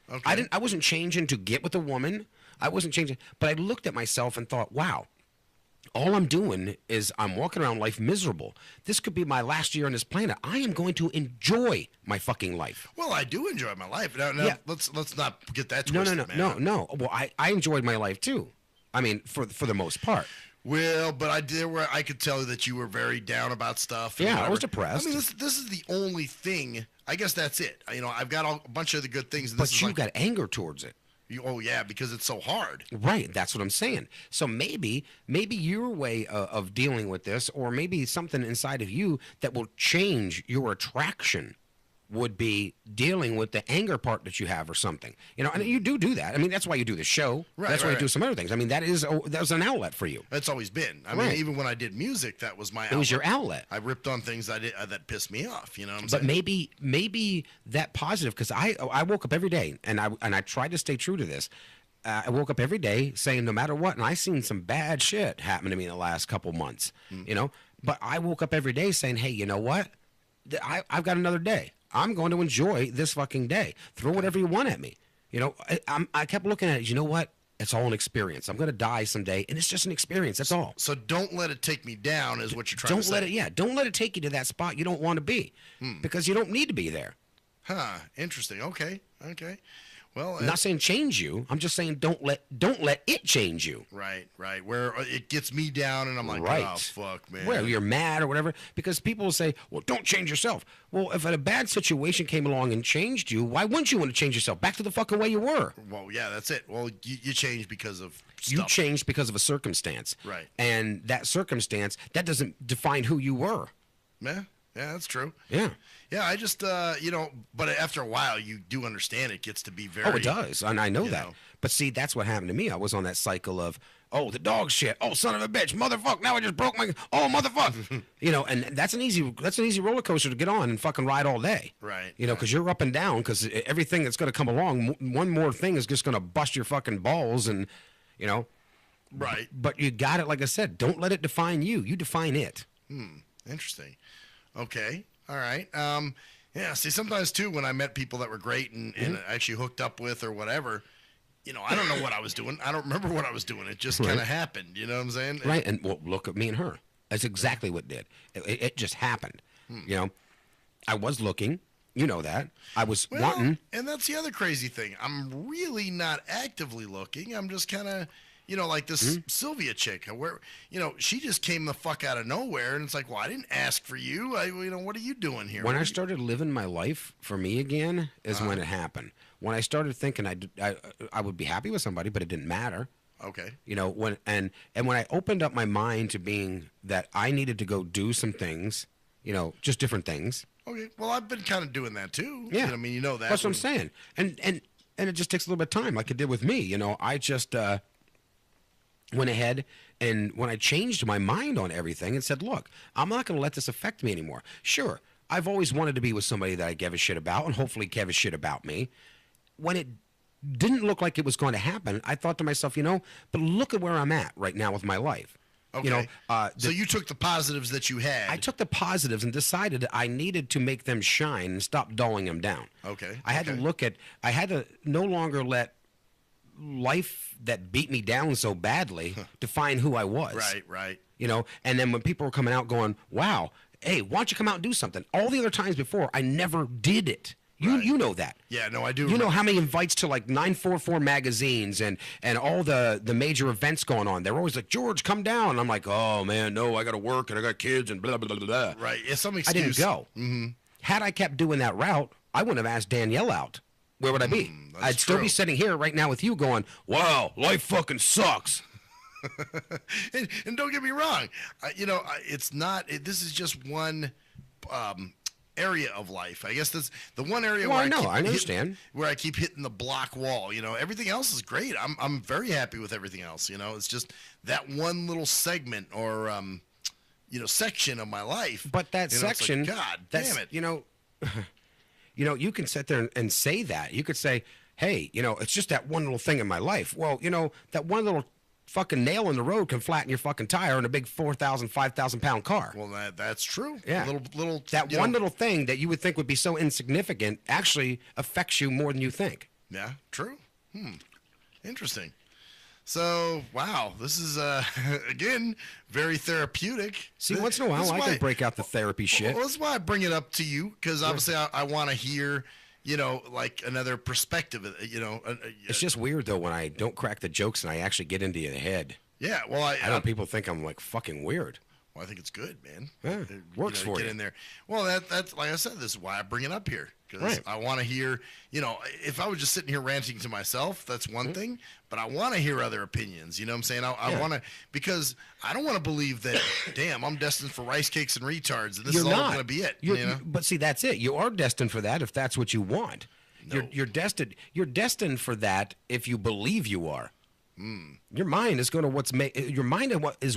Okay. I wasn't changing to get with a woman. I wasn't changing, but I looked at myself and thought, wow. All I'm doing is I'm walking around life miserable. This could be my last year on this planet. I am going to enjoy my fucking life. Well, I do enjoy my life. Now Yeah. let's not get that twisted, man. No. Well, I enjoyed my life too. I mean, for the most part. Well, but I could tell that you were very down about stuff. Yeah, I whatever. was depressed. I mean, this is the only thing. I guess that's it. You know, I've got a bunch of the good things. And But you got anger towards it. Oh yeah, because it's so hard. Right, that's what I'm saying. So maybe your way of dealing with this, or maybe something inside of you that will change your attraction, would be dealing with the anger part that you have, or something. You know, and you do that. I mean, that's why you do the show. Right, that's why you right. do some other things. I mean, that was an outlet for you. That's always been. I mean, even when I did music, that was my outlet. It was your outlet. I ripped on things that pissed me off. You know what I'm But saying? maybe that positive, because I woke up every day and I tried to stay true to this. I woke up every day saying no matter what, and I seen some bad shit happen to me in the last couple months. You know, but I woke up every day saying, hey, you know what? I've got another day. I'm going to enjoy this fucking day. Throw whatever you want at me. You know, I kept looking at it. You know what? It's all an experience. I'm going to die someday, and it's just an experience. That's all. So don't let it take me down, is what you're trying to say. Don't let it take you to that spot you don't want to be, because you don't need to be there. Huh? Interesting. Okay. Well, I'm not saying change you. I'm just saying don't let it change you. Right. Where it gets me down, and I'm like, oh fuck, man. Where you're mad or whatever, because people will say, well, don't change yourself. Well, if a bad situation came along and changed you, why wouldn't you want to change yourself back to the fucking way you were? Well, yeah, that's it. Well, you changed because of stuff. You changed because of a circumstance. Right. And that circumstance, that doesn't define who you were. Yeah, that's true. Yeah. Yeah, I just, you know, but after a while, you do understand it gets to be very... Oh, it does, and I know that. But see, that's what happened to me. I was on that cycle of, oh, the dog shit. Oh, son of a bitch, motherfucker. Now I just broke my... Oh, motherfucker. You know, and that's an easy roller coaster to get on and fucking ride all day. Right. You know, because you're up and down, because everything that's going to come along, one more thing is just going to bust your fucking balls, and, you know... Right. But you got it, like I said, don't let it define you. You define it. Interesting. Okay. All right. Yeah. See, sometimes too, when I met people that were great and actually hooked up with or whatever, you know, I don't know what I was doing. I don't remember what I was doing. It just kind of happened. You know what I'm saying? Right. And well, look at me and her. That's exactly what did. It just happened. You know, I was looking. You know that. I was wanting. And that's the other crazy thing. I'm really not actively looking. I'm just kind of. You know, like this Sylvia chick, where, you know, she just came the fuck out of nowhere, and it's like, well, I didn't ask for you. You know, what are you doing here? When I started living my life for me again is when it happened. When I started thinking I would be happy with somebody, but it didn't matter. Okay. You know, when I opened up my mind to being that I needed to go do some things, you know, just different things. Okay. Well, I've been kind of doing that too. Yeah. You know, I mean, you know that. That's what I'm saying. And it just takes a little bit of time, like it did with me. You know, I just went ahead and when I changed my mind on everything and said, look, I'm not going to let this affect me anymore. Sure, I've always wanted to be with somebody that I give a shit about and hopefully give a shit about me. When it didn't look like it was going to happen, I thought to myself, but look at where I'm at right now with my life. Okay. So you took the positives that you had. I took the positives and decided I needed to make them shine and stop dulling them down. Okay. I had to no longer let life that beat me down so badly define who I was. Right. And then when people were coming out going, wow, hey, why don't you come out and do something? All the other times before, I never did it. You know that. Yeah, no, I do. You know how many invites to like 944 magazines and all the major events going on. They're always like, George, come down. And I'm like, oh, man, no, I got to work and I got kids and blah, blah, blah, blah. Right. Yeah, some excuse. I didn't go. Mm-hmm. Had I kept doing that route, I wouldn't have asked Danielle out. Where would I be? I'd still be sitting here right now with you going, wow, life fucking sucks. and don't get me wrong. It's not, this is just one area of life. I guess that's the one area where I understand. Where I keep hitting the block wall. Everything else is great. I'm very happy with everything else. It's just that one little segment or section of my life. But that section, it's like, God damn it. You can sit there and say that. You could say, hey, it's just that one little thing in my life. Well, that one little fucking nail in the road can flatten your fucking tire in a big 4,000, 5,000 pound car. Well, that's true. Yeah. One little thing that you would think would be so insignificant actually affects you more than you think. Yeah, true. Interesting. So, wow, this is, again, very therapeutic. See, once in a while, I can break out the therapy shit. Well, that's why I bring it up to you, because obviously I want to hear, like another perspective, It's just weird, though, when I don't crack the jokes and I actually get into your head. Yeah, well, I know people think I'm, like, fucking weird. Well, I think it's good, man. Yeah, works for you. Get in there. Well, that's like I said, this is why I bring it up here. Because I want to hear, if I was just sitting here ranting to myself, that's one thing. But I want to hear other opinions. You know what I'm saying? I want to, because I don't want to believe that, damn, I'm destined for rice cakes and retards, and this is all going to be it. But see, that's it. You are destined for that if that's what you want. No. You're destined for that if you believe you are. Your mind is going to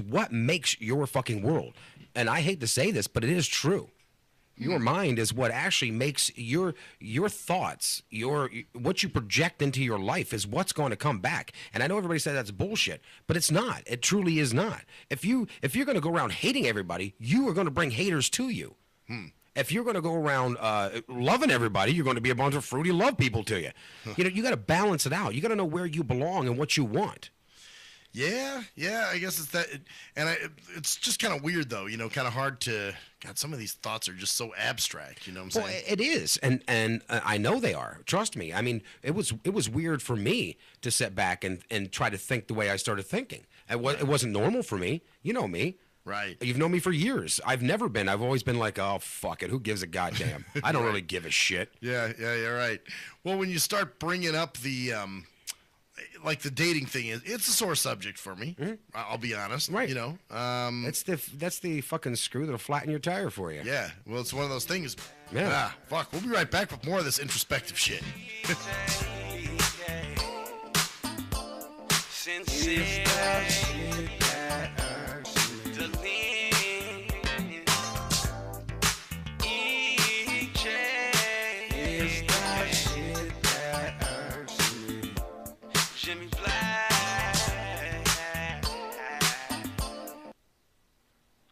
what makes your fucking world. And I hate to say this, but it is true. Your mind is what actually makes your thoughts, what you project into your life is what's going to come back. And I know everybody says that's bullshit, but it's not. It truly is not. If you're going to go around hating everybody, you are going to bring haters to you. If you're going to go around loving everybody, you're going to be a bunch of fruity love people to you. You got to balance it out. You got to know where you belong and what you want. Yeah, I guess it's that. And it's just kind of weird, though, kind of hard to, God, some of these thoughts are just so abstract, you know what I'm saying? Well, it is, and I know they are. Trust me. I mean, it was weird for me to sit back and try to think the way I started thinking. It wasn't normal for me. You know me. Right. You've known me for years. I've always been like, oh, fuck it. Who gives a goddamn? I don't really give a shit. Yeah, right. Well, when you start bringing up the, like the dating thing, it's a sore subject for me. I'll be honest. Right. That's the fucking screw that'll flatten your tire for you. Yeah. Well, it's one of those things. Yeah. Fuck. We'll be right back with more of this introspective shit.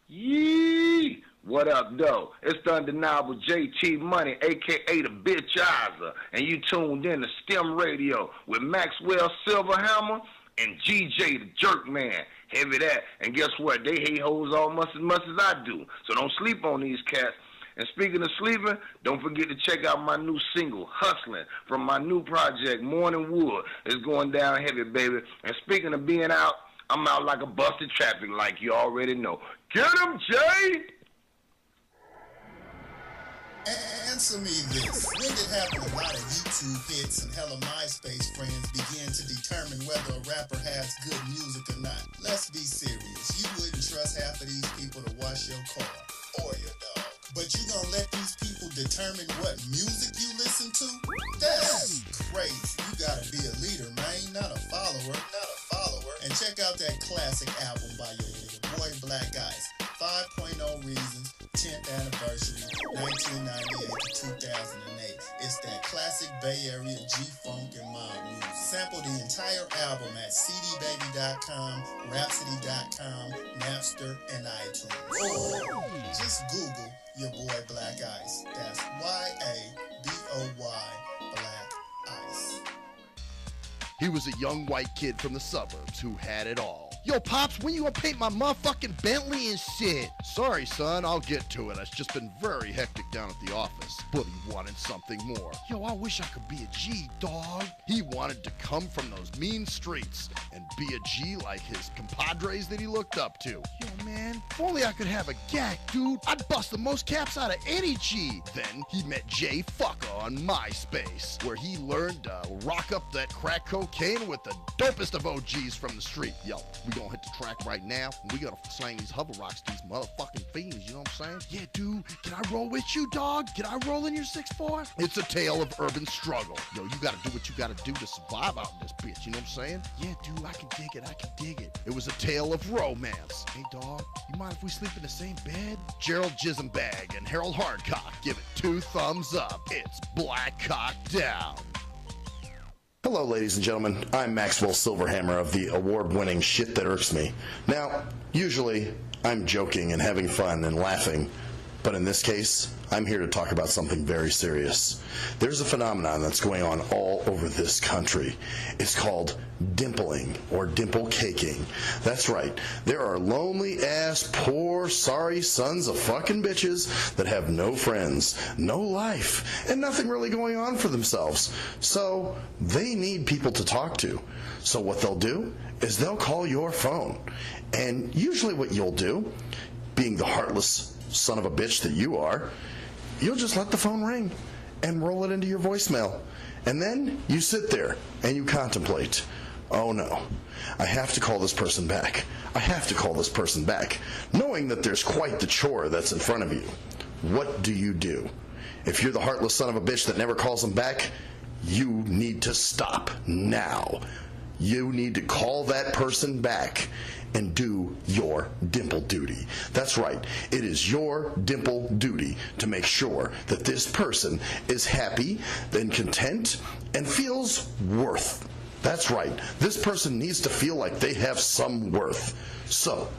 Yee! What up, though? It's the undeniable JT Money, a.k.a. the Bitchizer, and you tuned in to STIM Radio with Maxwell Silverhammer and GJ the Jerk Man. Heavy that. And guess what? They hate hoes almost as much as I do. So don't sleep on these cats. And speaking of sleeping, don't forget to check out my new single, Hustling, from my new project, Morning Wood. It's going down heavy, baby. And speaking of being out, I'm out like a busted traffic light, you already know. Get him, Jay! Answer me this. When did having a lot of YouTube hits and hella MySpace friends begin to determine whether a rapper has good music or not? Let's be serious. You wouldn't trust half of these people to wash your car or your dog. But you gonna let these people determine what music you listen to? That's crazy. You gotta be a leader, man, not a follower. And check out that classic album by your boy Black Ice, 5.0 Reasons, 10th Anniversary, 1998 to 2008. It's that classic Bay Area G-Funk and mob music. Sample the entire album at cdbaby.com, rhapsody.com, Napster, and iTunes. Or just Google your boy Black Ice. That's Y-A-B-O-Y, Black Ice. He was a young white kid from the suburbs who had it all. Yo, Pops, when you gonna paint my motherfucking Bentley and shit? Sorry, son, I'll get to it. It's just been very hectic down at the office. But he wanted something more. Yo, I wish I could be a G, dog. He wanted to come from those mean streets and be a G like his compadres that he looked up to. Yo, man, if only I could have a GAC, dude. I'd bust the most caps out of any G. Then he met Jay Fucker on MySpace, where he learned to rock up that crack cocaine with the dopest of OGs from the street. Yo, we gonna hit the track right now, and we gotta slang these hover rocks to these motherfucking fiends, you know what I'm saying? Yeah, dude, can I roll with you, dog? Can I roll in your 6'4"? It's a tale of urban struggle. Yo, you gotta do what you gotta do to survive out in this bitch, you know what I'm saying? Yeah, dude, I can dig it. It was a tale of romance. Hey, dog, you mind if we sleep in the same bed? Gerald Jisenbag and Harold Hardcock give it 2 thumbs up. It's Black Cock Down. Hello, ladies and gentlemen. I'm Maxwell Silverhammer of the award-winning Shit That Irks Me. Now, usually, I'm joking and having fun and laughing, but in this case, I'm here to talk about something very serious. There's a phenomenon that's going on all over this country. It's called dimpling or dimple caking. That's right. There are lonely-ass, poor, sorry sons of fucking bitches that have no friends, no life, and nothing really going on for themselves. So they need people to talk to. So what they'll do is they'll call your phone. And usually what you'll do, being the heartless son of a bitch that you are, you'll just let the phone ring and roll it into your voicemail. And then you sit there and you contemplate, oh no, I have to call this person back. I have to call this person back, knowing that there's quite the chore that's in front of you. What do you do? If you're the heartless son of a bitch that never calls them back, you need to stop now. You need to call that person back and do your dimple duty. That's right. It is your dimple duty to make sure that this person is happy and content and feels worth. That's right. This person needs to feel like they have some worth. So,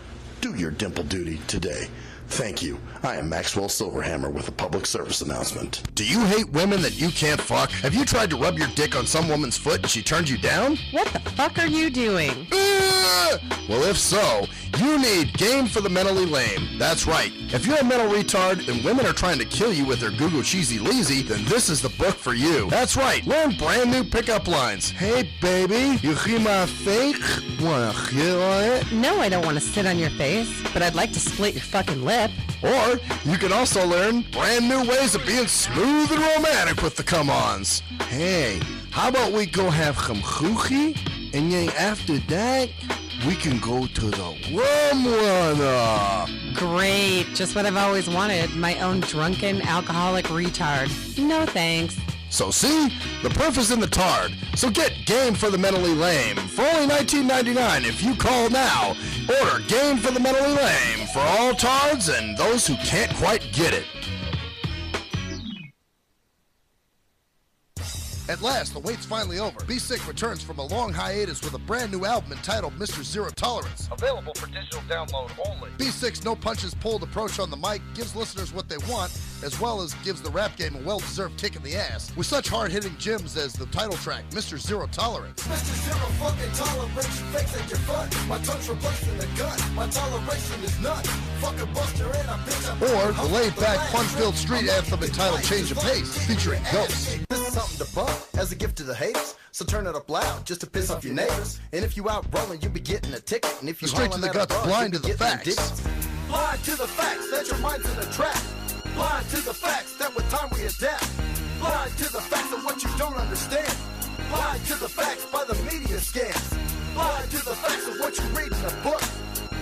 do your dimple duty today. Thank you. I am Maxwell Silverhammer with a public service announcement. Do you hate women that you can't fuck? Have you tried to rub your dick on some woman's foot and she turned you down? What the fuck are you doing? Well, if so, you need Game for the Mentally Lame. That's right. If you're a mental retard and women are trying to kill you with their Google Cheesy Leezy, then this is the book for you. That's right. Learn brand new pickup lines. Hey, baby, you hear my fake? Wanna hit on it? No, I don't want to sit on your face, but I'd like to split your fucking lip. Or you can also learn brand new ways of being smooth and romantic with the come-ons. Hey, how about we go have some choochie, and then after that, we can go to the rum runner. Great, just what I've always wanted, my own drunken alcoholic retard. No thanks. So see, the proof is in the tard. So get Game for the Mentally Lame for only $19.99 if you call now. Order Game for the Mentally Lame for all tards and those who can't quite get it. At last, the wait's finally over. Be Sick returns from a long hiatus with a brand new album entitled Mr. Zero Tolerance. Available for digital download only. Be Sick's no punches pulled approach on the mic gives listeners what they want, as well as gives the rap game a well-deserved kick in the ass, with such hard-hitting gems as the title track, Mr. Zero Tolerance. Mr. Zero fucking tolerance, you fakes at your fun. My tongue's replacing the gun. My toleration is none. Fuck a buster and a bitch. Or the laid-back, fun-filled street anthem entitled Change of Pace, featuring Ghost. This is something to bump as a gift to the haters, so turn it up loud just to piss off your neighbors. And if you out rolling, you be getting a ticket. And if you straight to the guts, blind to the facts. Blind to the facts that your mind's in a trap. Blind to the facts that with time we adapt. Blind to the facts of what you don't understand. Blind to the facts by the media scams. Blind to the facts of what you read in a book.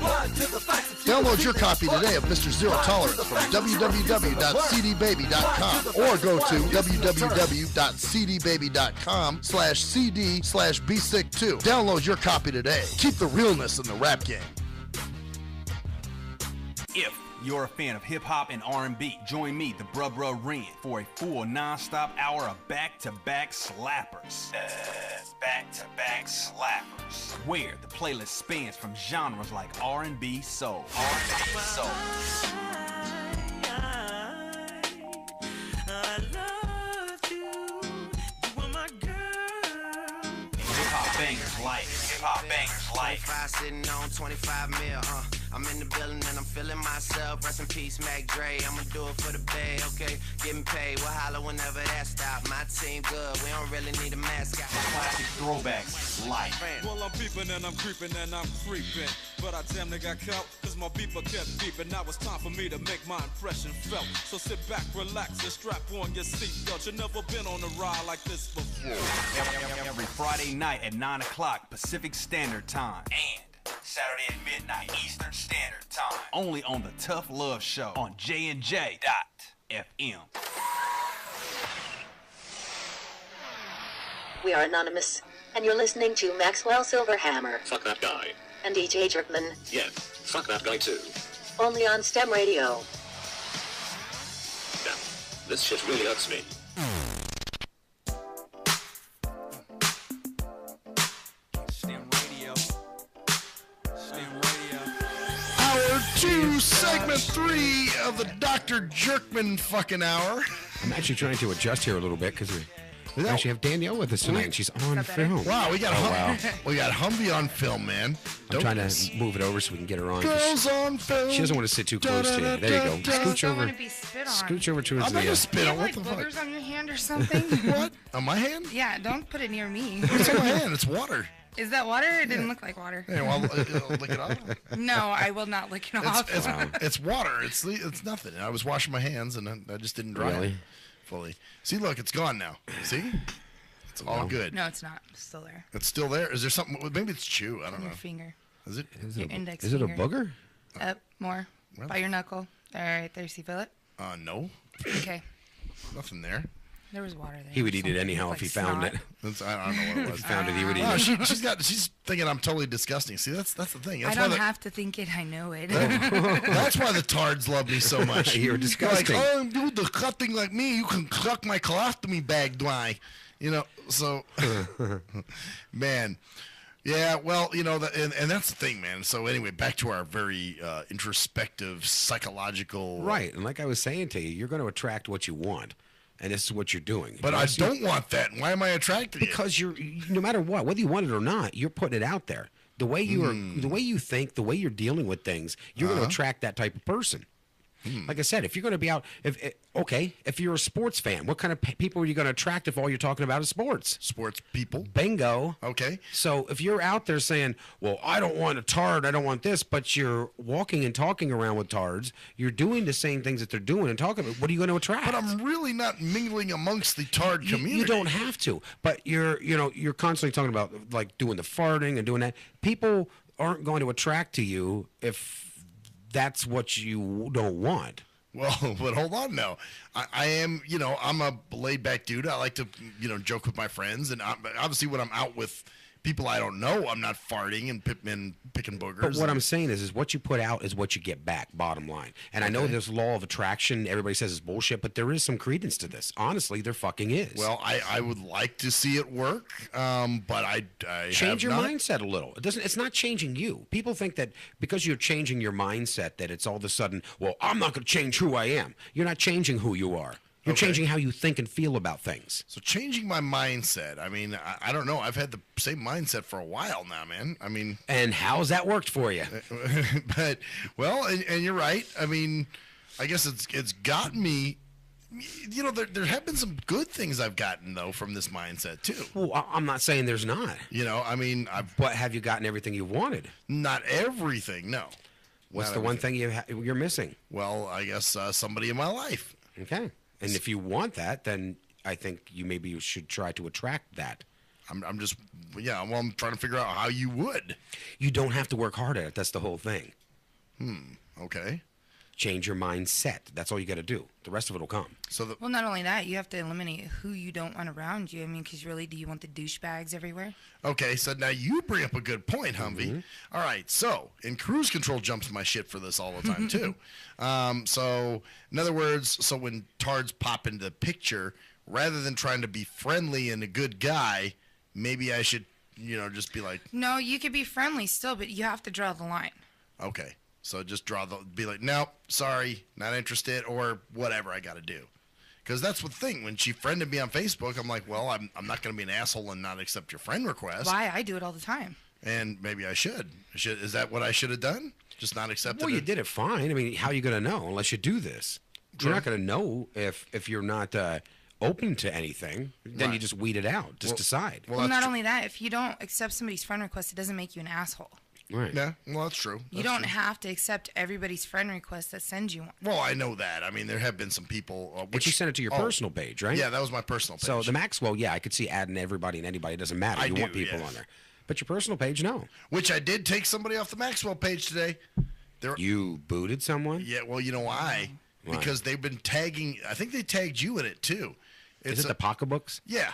Blind to the facts Download your copy today of Mr. Zero Tolerance from www.cdbaby.com or go to www.cdbaby.com/cd/bsick2. Download your copy today. Keep the realness in the rap game. If you're a fan of hip-hop and R&B, join me, the Bruh Ren, for a full non-stop hour of back-to-back slappers. Back-to-back slappers. Where the playlist spans from genres like R&B, soul. R&B, soul. Hip-hop bangers life. Hip-hop bangers life. 25 sitting on 25 mil, I'm in the building and I'm feeling myself. Rest in peace, Mac Dre. I'ma do it for the bay, okay? Getting paid, we'll holler whenever that stop. My team good, we don't really need a mascot. Classic throwbacks, life. Well, I'm peeping and I'm creeping and I'm creeping. But I damn near got caught, cause my beeper kept beeping. Now it's time for me to make my impression felt. So sit back, relax, and strap on your seatbelt. You've never been on a ride like this before. Every Friday night at 9 o'clock Pacific Standard Time. And Saturday at midnight Eastern Standard Time. Only on the Tough Love Show on JNJ.FM. We are anonymous, and you're listening to Maxwell Silverhammer Fuck that guy. and DJ Jerkman, Yes, fuck that guy too. only on STEM Radio. Damn, this shit really hurts me. STIM Radio. STIM Radio. Hour 2, segment 3 of the Dr. Jerkman fucking hour. I'm actually trying to adjust here a little bit because we actually have Danielle with us tonight, and she's on film. Wow, we got we got Humvee on film, man. I'm trying to move it over so we can get her on. Girls on film. She doesn't want to sit too close to you. There you go. Scooch I over. want to be spit on. Scooch over towards I'm not the. gonna spit You on. have, What like the boogers fuck? on your hand or something? What? On my hand? Yeah, don't put it near me. What's on my hand? It's water. Is that water? It didn't look like water. Hey, well, lick it off. No, I will not lick it off. It's water. It's nothing. I was washing my hands and I just didn't dry Really? it fully. See, look, it's gone now. See? It's all good. No, it's not. It's still there. It's still there. Is there something? Maybe it's chew. I don't know. Your finger. Is it? Your index Is it a finger. booger? Up more. Well. By your knuckle. All right, there. See, feel it? No. Okay. Nothing there. There was water there. He would eat it Something anyhow like if he found snot. it. I don't know what it was. Found it, he would eat No, it. she's thinking I'm totally disgusting. See, that's the thing. I That's don't why have to think it. I know it. that's why the tards love me so much. You're disgusting. Like, oh, do the cutting like me. You can suck my colostomy bag dry. You know, so, man. Yeah, well, you know, and that's the thing, man. So anyway, back to our very introspective, psychological. Right, and like I was saying to you, you're going to attract what you want, and this is what you're doing. But I don't want that. Why am I attracted? Because you're, no matter what, whether you want it or not, you're putting it out there. The way you are, the way you think, the way you're dealing with things, you're going to attract that type of person. Like I said, if you're going to be out, if you're a sports fan, what kind of people are you going to attract if all you're talking about is sports? Sports people. Bingo. Okay. So if you're out there saying, well, I don't want a tard, I don't want this, but you're walking and talking around with tards, you're doing the same things that they're doing and talking about, what are you going to attract? But I'm really not mingling amongst the tard community. You don't have to, but you're constantly talking about like doing the farting and doing that. People aren't going to attract to you if that's what you don't want. Well, but hold on now. I am, I'm a laid back dude. I like to, joke with my friends. And obviously when I'm out with people I don't know, I'm not farting and picking boogers. But what I'm saying is what you put out is what you get back, bottom line. And I know this law of attraction, everybody says it's bullshit, but there is some credence to this. Honestly, there fucking is. Well, I would like to see it work, but I change your mindset a little. It's not changing you. People think that because you're changing your mindset that it's all of a sudden, well, I'm not going to change who I am. You're not changing who you are. You're changing how you think and feel about things. So changing my mindset. I mean, I don't know. I've had the same mindset for a while now, man. I mean, and how's that worked for you? But and you're right. I mean, I guess it's gotten me. There have been some good things I've gotten though from this mindset too. Well, I'm not saying there's not. I mean, but have you gotten everything you wanted? Not everything. No. What's the one thing you're missing? Well, I guess somebody in my life. Okay. And if you want that, then I think you should try to attract that. I'm trying to figure out how you would. You don't have to work hard at it. That's the whole thing. Okay. Change your mindset. That's all you got to do. The rest of it will come. So Well, not only that, you have to eliminate who you don't want around you. I mean, because really, do you want the douchebags everywhere? Okay, so now you bring up a good point, Humvee. All right, so, and cruise control jumps my shit for this all the time, too. So, in other words, so when tards pop into the picture, rather than trying to be friendly and a good guy, maybe I should, just be like, No, you could be friendly still, but you have to draw the line. okay. So just be like, nope, sorry, not interested, or whatever I got to do. Because that's the thing. When she friended me on Facebook, I'm like, well, I'm not going to be an asshole and not accept your friend request. Why? I do it all the time. And maybe I should. Is that what I should have done? Just not accept it? Well, you did it fine. I mean, how are you going to know unless you do this? True. You're not going to know if you're not open to anything. Then you just weed it out. Just decide. Well, not only that, if you don't accept somebody's friend request, it doesn't make you an asshole. Right. Yeah, well, that's true. You don't have to accept everybody's friend request that sends you one. Well, I know that. I mean, there have been some people. But you sent it to your personal page, right? Yeah, that was my personal page. So the Maxwell, I could see adding everybody and anybody. It doesn't matter. You want people on there. But your personal page, no. Which I did take somebody off the Maxwell page today. You booted someone? Yeah, well, you know why? Why? Because they've been tagging. I think they tagged you in it, too. Is it the pocketbooks? Yeah.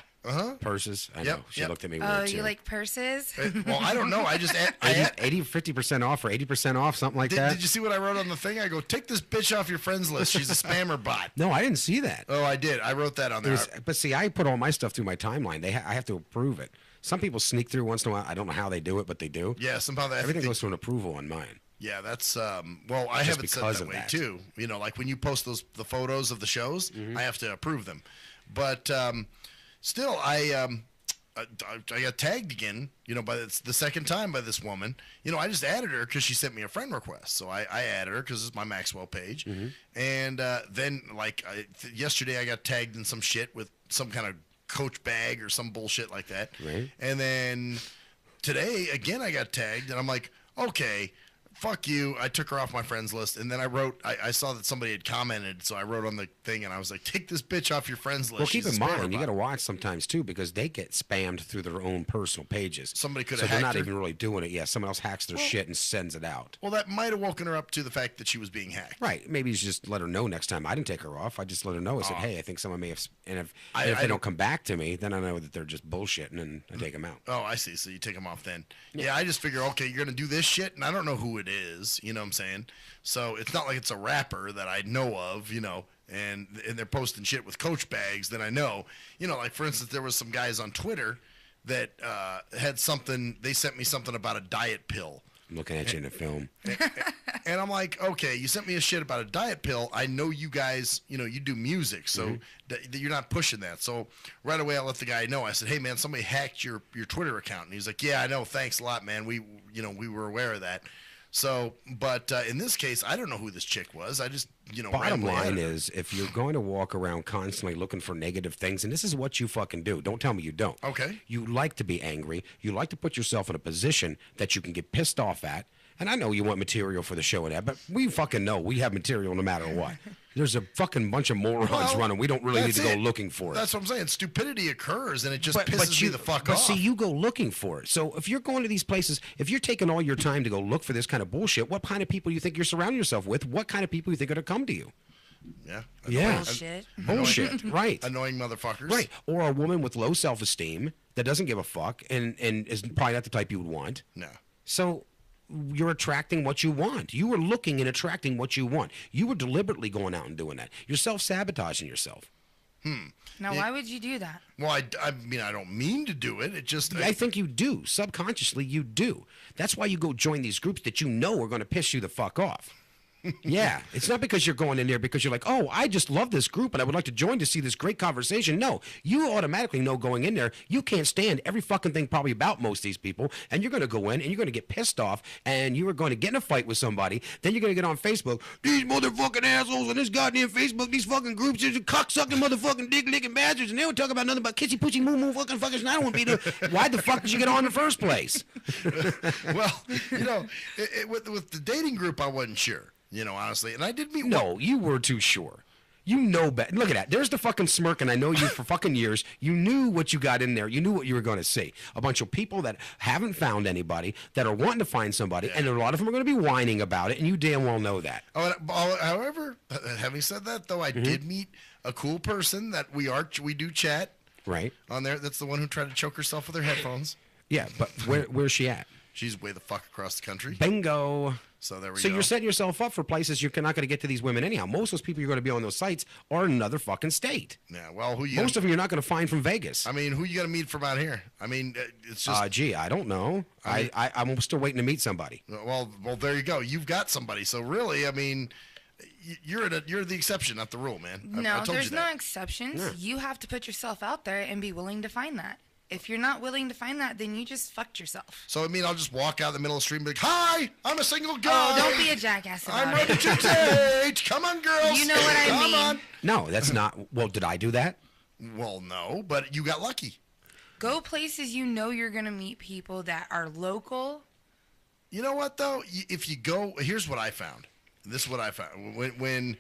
Purses? I know. She looked at me weird, Oh, too. you like purses? Well, I don't know. I just 50% off or 80% off, something like that. Did you see what I wrote on the thing? I go, take this bitch off your friends list. She's a spammer bot. No, I didn't see that. Oh, I did. I wrote that on there. But see, I put all my stuff through my timeline. I have to approve it. Some people sneak through once in a while. I don't know how they do it, but they do. Yeah, somehow everything goes through an approval on mine. Yeah, that's well, I have it set that way too. Like when you post the photos of the shows, I have to approve them. But still, I got tagged again. By the second time by this woman. I just added her because she sent me a friend request. So I added her because it's my Maxwell page. And then yesterday I got tagged in some shit with some kind of Coach bag or some bullshit like that. Right. And then today again I got tagged, and I'm like, okay. Fuck you. I took her off my friends list, and then I saw that somebody had commented, so I wrote on the thing, and I was like, take this bitch off your friends list. Well, keep in mind, you got to watch sometimes, too, because they get spammed through their own personal pages. Somebody could have hacked they're not her. even really doing it. Yeah, someone else hacks their shit and sends it out. Well, that might have woken her up to the fact that she was being hacked. Right. Maybe you should just let her know next time. I didn't take her off. I just let her know. I said, hey, I think someone may have... And if they don't come back to me, then I know that they're just bullshitting, and I take them out. Oh, I see. So you take them off then. Yeah, I just figure, okay, you're going to do this shit, and I don't know who it is. You know what I'm saying? So it's not like it's a rapper that I know of, and they're posting shit with Coach bags that I know. Like, for instance, there was some guys on Twitter that had something. They sent me something about a diet pill. I'm looking at you in the film. And I'm like, okay, you sent me a shit about a diet pill. I know you guys, you do music, so you're not pushing that. So right away, I let the guy know. I said, hey, man, somebody hacked your Twitter account. And he's like, yeah, I know. Thanks a lot, man. We were aware of that. So, but in this case, I don't know who this chick was. I just, Bottom line is, if you're going to walk around constantly looking for negative things, and this is what you fucking do. Don't tell me you don't. Okay. You like to be angry. You like to put yourself in a position that you can get pissed off at. And I know you want material for the show and that, but we fucking know we have material no matter what. There's a fucking bunch of morons running. We don't really need to go looking for it. That's what I'm saying. Stupidity occurs, and it just pisses me the fuck But off. see, you go looking for it. So if you're going to these places, if you're taking all your time to go look for this kind of bullshit, what kind of people do you think you're surrounding yourself with? What kind of people do you think are going to come to you? Yeah. Yeah. Bullshit. Bullshit, right. Annoying motherfuckers. Right. Or a woman with low self-esteem that doesn't give a fuck and is probably not the type you would want. No. So you're attracting what you want. You were looking and attracting what you want. You were deliberately going out and doing that. You're self-sabotaging yourself. Now, why would you do that? Well, I mean, I don't mean to do it. It just... I think you do. Subconsciously, you do. That's why you go join these groups that you know are going to piss you the fuck off. Yeah. It's not because you're going in there because you're like, oh, I just love this group and I would like to join to see this great conversation. No. You automatically know going in there, you can't stand every fucking thing probably about most of these people, and you're going to go in and you're going to get pissed off and you are going to get in a fight with somebody. Then you're going to get on Facebook. These motherfucking assholes on this goddamn Facebook, these fucking groups, these cocksucking motherfucking dick-licking bastards, and they don't talk about nothing but kissy poochie moo moo fucking fuckers, and I don't want to be there. Why the fuck did you get on in the first place? Well, with the dating group, I wasn't sure. Honestly, and I did meet. No, you were too sure. You know better. Look at that. There's the fucking smirk, and I know you for fucking years. You knew what you got in there. You knew what you were going to see. A bunch of people that haven't found anybody, that are wanting to find somebody, and a lot of them are going to be whining about it, and you damn well know that. However, having said that, though, I did meet a cool person that we do chat. Right. On there. That's the one who tried to choke herself with her headphones. Yeah, but where's she at? She's way the fuck across the country. Bingo. So there we go. So you're setting yourself up for places you're not going to get to these women anyhow. Most of those people you're going to be on those sites are in another fucking state. Yeah, well, most of them you're not going to find from Vegas. I mean, who you going to meet from out here? I mean, it's just. Gee, I don't know. I'm still waiting to meet somebody. Well, there you go. You've got somebody. So really, I mean, you're the exception, not the rule, man. No, there's no exceptions. Yeah. You have to put yourself out there and be willing to find that. If you're not willing to find that, then you just fucked yourself. So, I mean, I'll just walk out in the middle of the street and be like, hi, I'm a single guy. Oh, don't be a jackass about I'm ready to date. Come on, girls. You know what I mean. Come on. No, that's not. Well, did I do that? Well, no, but you got lucky. Go places you know you're going to meet people that are local. You know what, though? If you go, here's what I found. This is what I found. When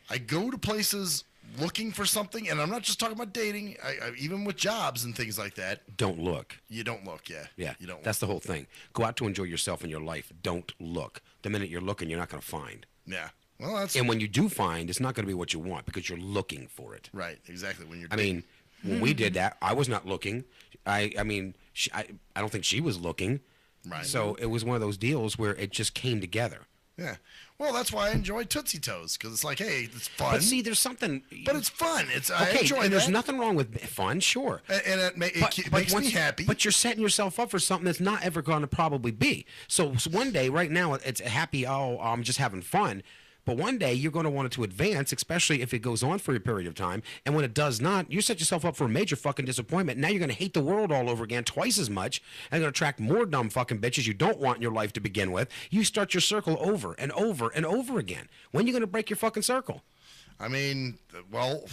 I go to places looking for something, and I'm not just talking about dating, even with jobs and things like that. Don't look. You don't look, yeah. Yeah, you don't. That's the whole thing. Go out to enjoy yourself in your life. Don't look. The minute you're looking, you're not going to find. Yeah. Well, that's. And when you do find, it's not going to be what you want because you're looking for it. Right. Exactly. When you're. I mean, when we did that, I was not looking. I mean, I don't think she was looking. Right. So it was one of those deals where it just came together. Yeah. Well, that's why I enjoy Tootsie Toes, because it's like, hey, it's fun. But see, there's something. But it's fun. I enjoy and that. There's nothing wrong with fun, sure. And it makes me happy. But you're setting yourself up for something that's not ever going to probably be. So one day, right now, it's happy, I'm just having fun. But one day, you're going to want it to advance, especially if it goes on for a period of time. And when it does not, you set yourself up for a major fucking disappointment. Now you're going to hate the world all over again twice as much. And you're going to attract more dumb fucking bitches you don't want in your life to begin with. You start your circle over and over and over again. When are you going to break your fucking circle? I mean, well,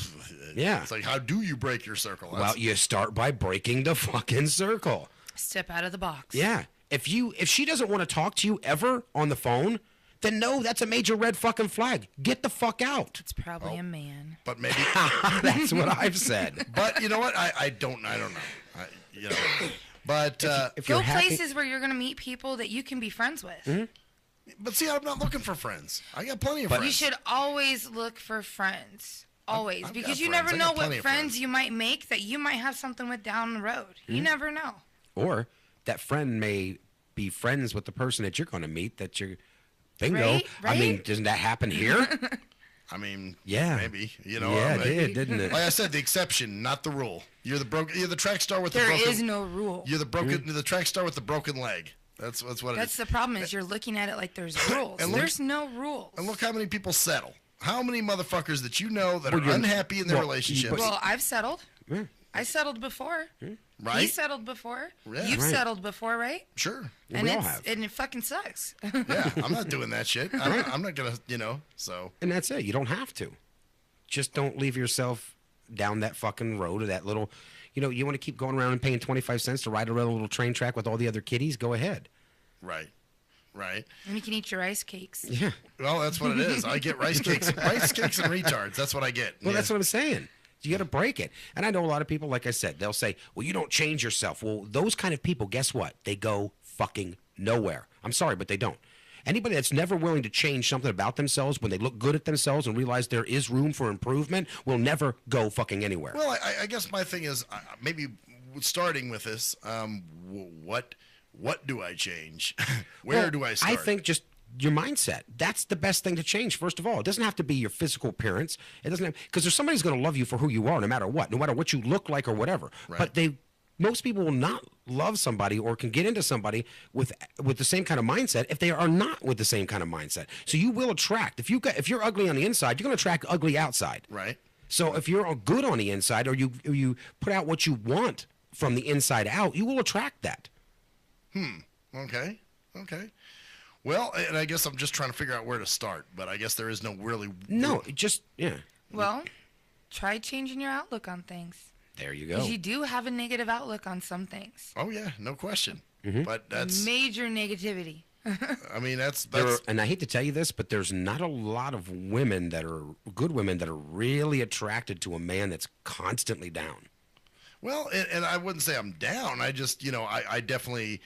yeah. It's like, how do you break your circle? Well, you start by breaking the fucking circle. Step out of the box. Yeah. If she doesn't want to talk to you ever on the phone, then no, that's a major red fucking flag. Get the fuck out. It's probably a man. But maybe that's what I've said. But you know what? I don't know. You know. But if go places where you're gonna meet people that you can be friends with. Mm-hmm. But see, I'm not looking for friends. I got plenty of friends. You should always look for friends. Always. I've because got you friends. never I know got plenty what of friends you might make that you might have something with down the road. You never know. Or that friend may be friends with the person that you're going to meet that you're. Bingo. Right? I mean, doesn't that happen here? I mean, yeah, maybe. You know, yeah, it did, didn't it? Like I said, the exception, not the rule. You're the track star with the broken. There is no rule. You're the track star with the broken leg. That's what it is. That's the problem is you're looking at it like there's rules. There's no rules. And look how many people settle. How many motherfuckers that you know that are unhappy in their relationships? Well, I've settled. Yeah. I settled before. Right? He settled before. Yeah. You've settled before, right? Sure. And we all have. And it fucking sucks. Yeah, I'm not doing that shit. I'm not gonna, so. And that's it. You don't have to. Just don't leave yourself down that fucking road or that little, you want to keep going around and paying 25 cents to ride around a little train track with all the other kiddies? Go ahead. Right. And you can eat your rice cakes. Yeah. Well, that's what it is. I get rice cakes and retards. That's what I get. Well, that's what I'm saying. You got to break it. And I know a lot of people, like I said, they'll say, well, you don't change yourself. Well, those kind of people, guess what? They go fucking nowhere. I'm sorry, but they don't. Anybody that's never willing to change something about themselves when they look good at themselves and realize there is room for improvement will never go fucking anywhere. Well, I guess my thing is maybe starting with this, what do I change? Where do I start? I think just your mindset. That's the best thing to change. First of all, it doesn't have to be your physical appearance. It doesn't have, because there's somebody's going to love you for who you are, no matter what you look like or whatever. Right. But most people will not love somebody or can get into somebody with the same kind of mindset if they are not with the same kind of mindset. So you will attract. If you're ugly on the inside, you're going to attract ugly outside. Right. So if you're good on the inside, or you put out what you want from the inside out, you will attract that. Okay. Well, and I guess I'm just trying to figure out where to start, but I guess there is no really. No, just, yeah. Well, try changing your outlook on things. There you go. Because you do have a negative outlook on some things. Oh, yeah, no question. Mm-hmm. But that's. Major negativity. I mean, that's and I hate to tell you this, but there's not a lot of women that are good women that are really attracted to a man that's constantly down. Well, and I wouldn't say I'm down. I just, I definitely,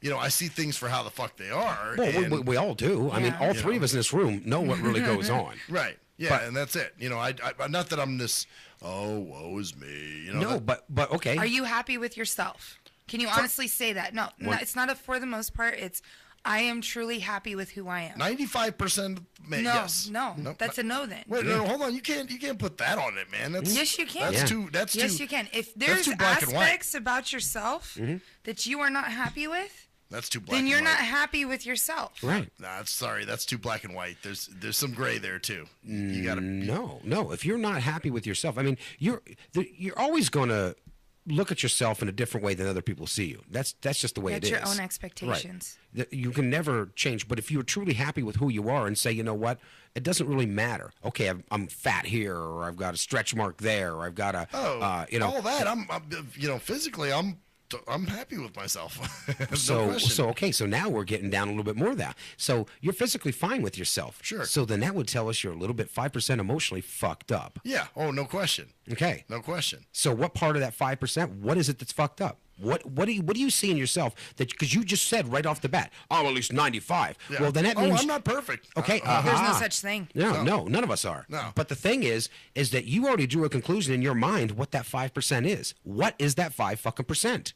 I see things for how the fuck they are. Well, we all do. I mean, all three of us in this room know what really goes on. Right. Yeah, and that's it. I not that I'm this, woe is me. No, but okay. Are you happy with yourself? Can you honestly say that? No, it's not for the most part. It's I am truly happy with who I am. 95% yes. No, that's a no then. Wait, no, hold on. You can't put that on it, man. Yes, you can. Yes, you can. If there's aspects about yourself that you are not happy with, that's too black. Then you're and white. not happy with yourself. Right. Sorry, that's too black and white. There's some gray there too. You gotta. No. If you're not happy with yourself, I mean, you're always gonna look at yourself in a different way than other people see you. That's just the way it is. Your own expectations. Right. You can never change. But if you're truly happy with who you are and say, you know what, it doesn't really matter. Okay, I'm fat here, or I've got a stretch mark there, or I've got a, all that. I'm physically, I'm happy with myself. So now we're getting down a little bit more of that. So you're physically fine with yourself. Sure. So then that would tell us you're a little bit 5% emotionally fucked up. Yeah. Oh, no question. Okay. No question. So what part of that 5%? What is it that's fucked up? What do you see in yourself that because you just said right off the bat, I'm at least 95. Yeah. Well, then that means I'm not perfect. Okay. There's no such thing. No, none of us are. No. But the thing is that you already drew a conclusion in your mind what that 5% is. What is that 5%?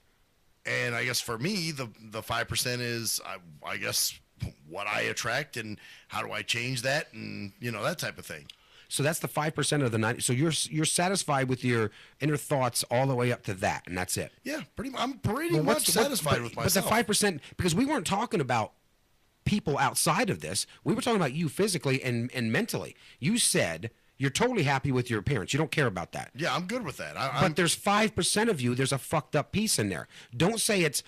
And I guess for me, the 5% is, I guess, what I attract and how do I change that and, that type of thing. So that's the 5% of the 90. So you're satisfied with your inner thoughts all the way up to that, and that's it. Yeah, I'm pretty much satisfied with myself. But the 5%, because we weren't talking about people outside of this. We were talking about you physically and mentally. You said you're totally happy with your appearance. You don't care about that. Yeah, I'm good with that. But there's 5% of you, there's a fucked up piece in there. Don't say it's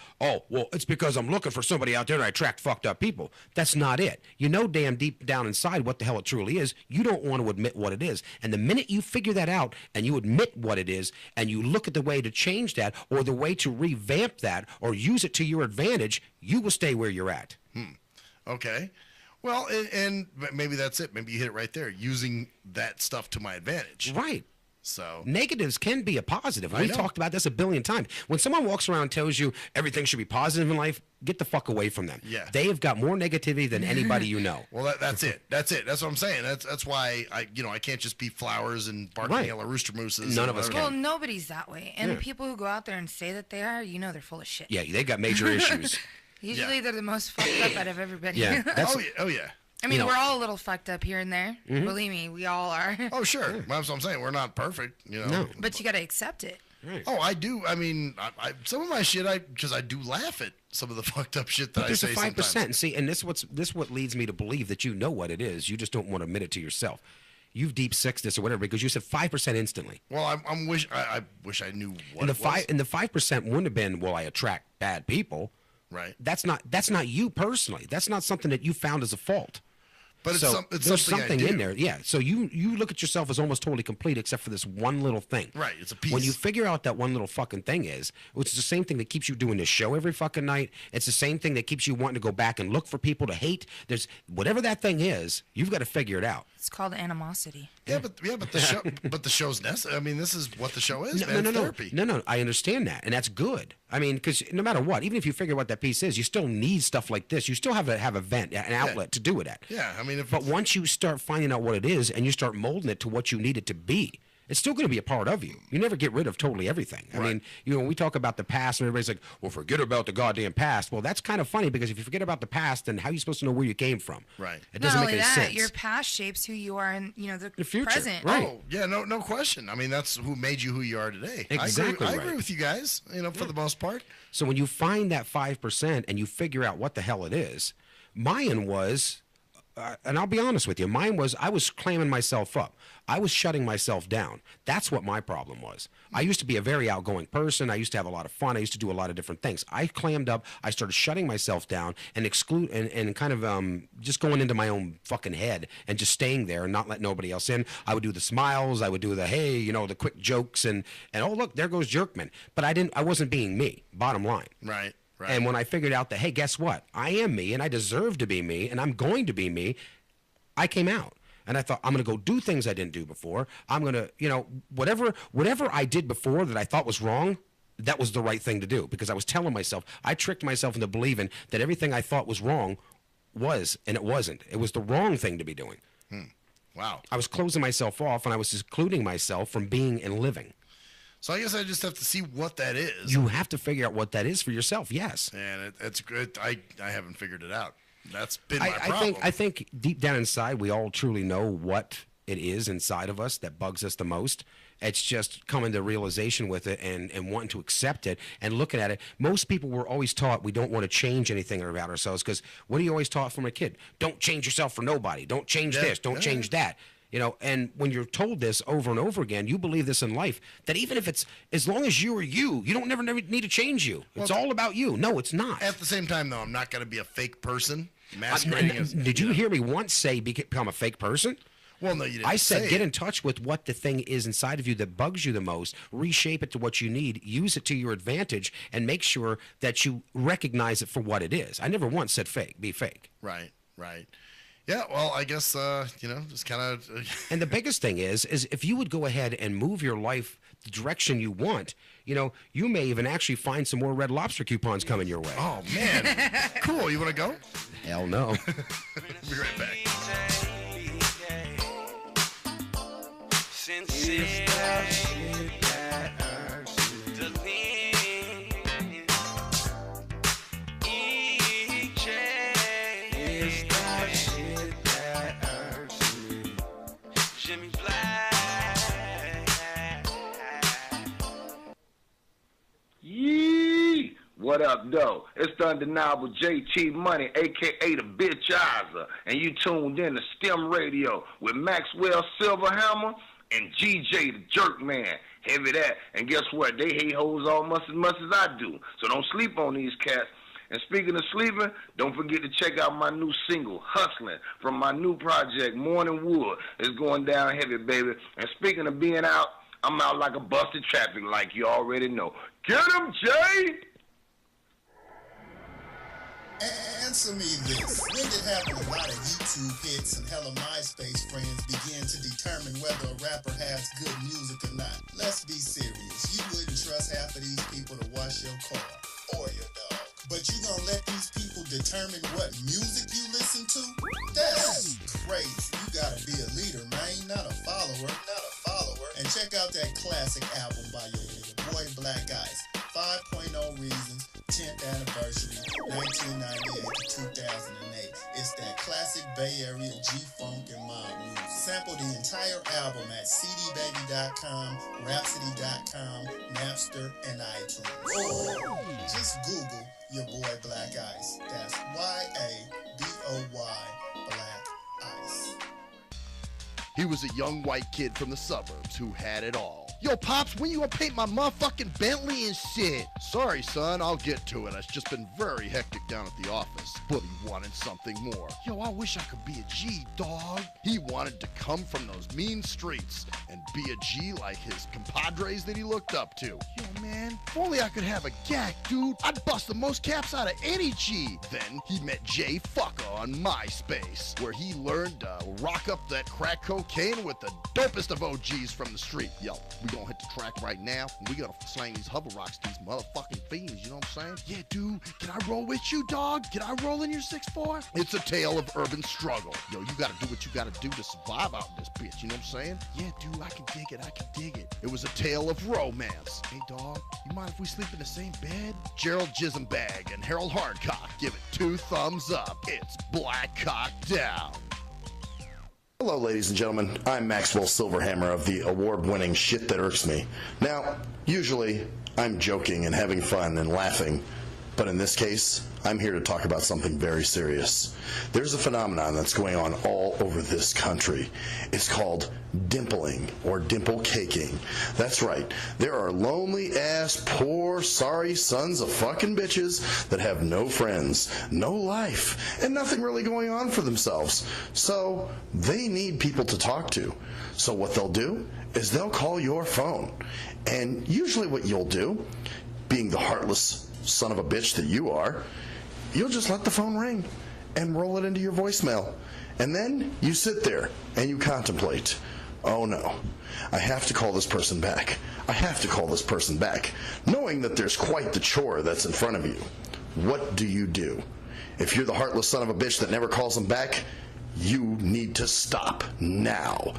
because I'm looking for somebody out there and I attract fucked up people. That's not it. You know damn deep down inside what the hell it truly is. You don't want to admit what it is. And the minute you figure that out and you admit what it is and you look at the way to change that or the way to revamp that or use it to your advantage, you will stay where you're at. Okay. Well, and maybe that's it. Maybe you hit it right there, using that stuff to my advantage. Right. So negatives can be a positive. We talked about this a billion times. When someone walks around and tells you everything should be positive in life, get the fuck away from them. Yeah. They have got more negativity than anybody you know. Well, that's it. That's it. That's what I'm saying. That's why I can't just be flowers and barking yellow rooster mooses. None of us can. Well, nobody's that way. And people who go out there and say that they are, they're full of shit. Yeah, they got major issues. Usually they're the most fucked up out of everybody. Yeah. Oh yeah. I mean, we're all a little fucked up here and there. Believe me, we all are. Oh, sure. That's what I'm saying. We're not perfect, No. But you got to accept it. Right. Oh, I do. I mean, some of my shit, because I do laugh at some of the fucked up shit that I say sometimes. There's a 5%. See, and this what leads me to believe that you know what it is. You just don't want to admit it to yourself. You've deep sixed this or whatever because you said 5% instantly. Well, I wish I knew what it was. And the 5% wouldn't have been, I attract bad people. Right. That's not you personally. That's not something that you found as a fault. But there's something in there. Yeah. So you look at yourself as almost totally complete except for this one little thing. Right. It's a piece. When you figure out that one little fucking thing is, which is the same thing that keeps you doing this show every fucking night. It's the same thing that keeps you wanting to go back and look for people to hate. There's whatever that thing is, you've got to figure it out. It's called animosity. Yeah, but the show's necessary. I mean, this is what the show is. No. Therapy. No. I understand that, and that's good. I mean, because no matter what, even if you figure out what that piece is, you still need stuff like this. You still have to have a vent, an outlet to do it at. Yeah, I mean, but once you start finding out what it is and you start molding it to what you need it to be, it's still going to be a part of you. You never get rid of totally everything. I mean, when we talk about the past and everybody's like, well, forget about the goddamn past. Well, that's kind of funny because if you forget about the past, then how are you supposed to know where you came from? Right. It doesn't Not make only any that, sense. your past shapes who you are in, the future. present. Right. Oh, yeah, no question. I mean, that's who made you who you are today. Exactly. I agree with you guys, for the most part. So when you find that 5% and you figure out what the hell it is, mine was, and I'll be honest with you, I was clamming myself up. I was shutting myself down. That's what my problem was. I used to be a very outgoing person. I used to have a lot of fun. I used to do a lot of different things. I clammed up. I started shutting myself down and and kind of just going into my own fucking head and just staying there and not let nobody else in. I would do the smiles. I would do the, hey, the quick jokes and oh, look, there goes Jerkman. But I wasn't being me, bottom line. Right. And when I figured out that, hey, guess what? I am me, and I deserve to be me, and I'm going to be me, I came out. And I thought, I'm going to go do things I didn't do before. I'm going to, whatever I did before that I thought was wrong, that was the right thing to do, because I was telling myself, I tricked myself into believing that everything I thought was wrong was, and it wasn't. It was the wrong thing to be doing. Wow. I was closing myself off, and I was excluding myself from being and living. So I guess I just have to see what that is. You have to figure out what that is for yourself, yes. And it's good. I haven't figured it out. That's been my problem. I think deep down inside, we all truly know what it is inside of us that bugs us the most. It's just coming to realization with it and wanting to accept it and looking at it. Most people were always taught we don't want to change anything about ourselves, because what are you always taught from a kid? Don't change yourself for nobody. Don't change this. Don't change that. And when you're told this over and over again, you believe this in life, that even if it's, as long as you are you, you don't never need to change you. It's all about you. No, it's not. At the same time, though, I'm not going to be a fake person masquerading as... Did you hear me once say become a fake person? Well, no, you didn't. I said get in touch with what the thing is inside of you that bugs you the most, reshape it to what you need, use it to your advantage, and make sure that you recognize it for what it is. I never once said be fake. Right. Yeah, well, I guess, just kind of... And the biggest thing is if you would go ahead and move your life the direction you want, you may even actually find some more Red Lobster coupons coming your way. Oh, man. Cool. You want to go? Hell no. Be right back. Yee! What up, though? It's the undeniable JT Money, a.k.a. the Bitchizer, and you tuned in to STIM Radio with Maxwell Silverhammer and GJ the Jerk Man. Heavy that. And guess what? They hate hoes almost as much as I do. So don't sleep on these cats. And speaking of sleeping, don't forget to check out my new single, Hustling, from my new project, Morning Wood. It's going down heavy, baby. And speaking of being out, I'm out like a busted traffic light, you already know. Get him, Jay! Answer me this. When did having a lot of YouTube hits and hella MySpace friends begin to determine whether a rapper has good music or not? Let's be serious. You wouldn't trust half of these people to wash your car or your dog. But you gonna let these people determine what music you listen to? That's crazy. You gotta be a leader, man, not a follower. And check out that classic album by your boy Black Ice, 5.0 Reasons, 10th Anniversary, 1998 to 2008. It's that classic Bay Area G-Funk and mob music. Sample the entire album at cdbaby.com, rhapsody.com, Napster, and iTunes. Or just Google your boy Black Ice. That's Y-A-B-O-Y, Black Ice. He was a young white kid from the suburbs who had it all. Yo, Pops, when you gonna paint my motherfucking Bentley and shit? Sorry, son, I'll get to it. It's just been very hectic down at the office. But he wanted something more. Yo, I wish I could be a G, dog. He wanted to come from those mean streets and be a G like his compadres that he looked up to. Yo, man, if only I could have a gack, dude. I'd bust the most caps out of any G. Then he met Jay Fucker on MySpace, where he learned to rock up that crack cocaine with the dopest of OGs from the street. Yo, we gonna hit the track right now, and we gonna slang these hover rocks to these motherfucking fiends, you know what I'm saying? Yeah, dude, can I roll with you, dog? Can I roll in your 6'4"? It's a tale of urban struggle. Yo, you gotta do what you gotta do to survive out in this bitch, you know what I'm saying? Yeah, dude, I can dig it. It was a tale of romance. Hey, dog, you mind if we sleep in the same bed? Gerald Jisenbag and Harold Hardcock give it 2 thumbs up. It's Black Cock Down. Hello, ladies and gentlemen. I'm Maxwell Silverhammer of the award-winning Shit That Irks Me. Now, usually, I'm joking and having fun and laughing, but in this case, I'm here to talk about something very serious. There's a phenomenon that's going on all over this country. It's called dimpling or dimple caking. That's right. There are lonely-ass, poor, sorry sons of fucking bitches that have no friends, no life, and nothing really going on for themselves. So they need people to talk to. So what they'll do is they'll call your phone. And usually what you'll do, being the heartless son of a bitch that you are, you'll just let the phone ring and roll it into your voicemail. And then you sit there and you contemplate, oh no, I have to call this person back. I have to call this person back, knowing that there's quite the chore that's in front of you. What do? If you're the heartless son of a bitch that never calls them back, you need to stop now.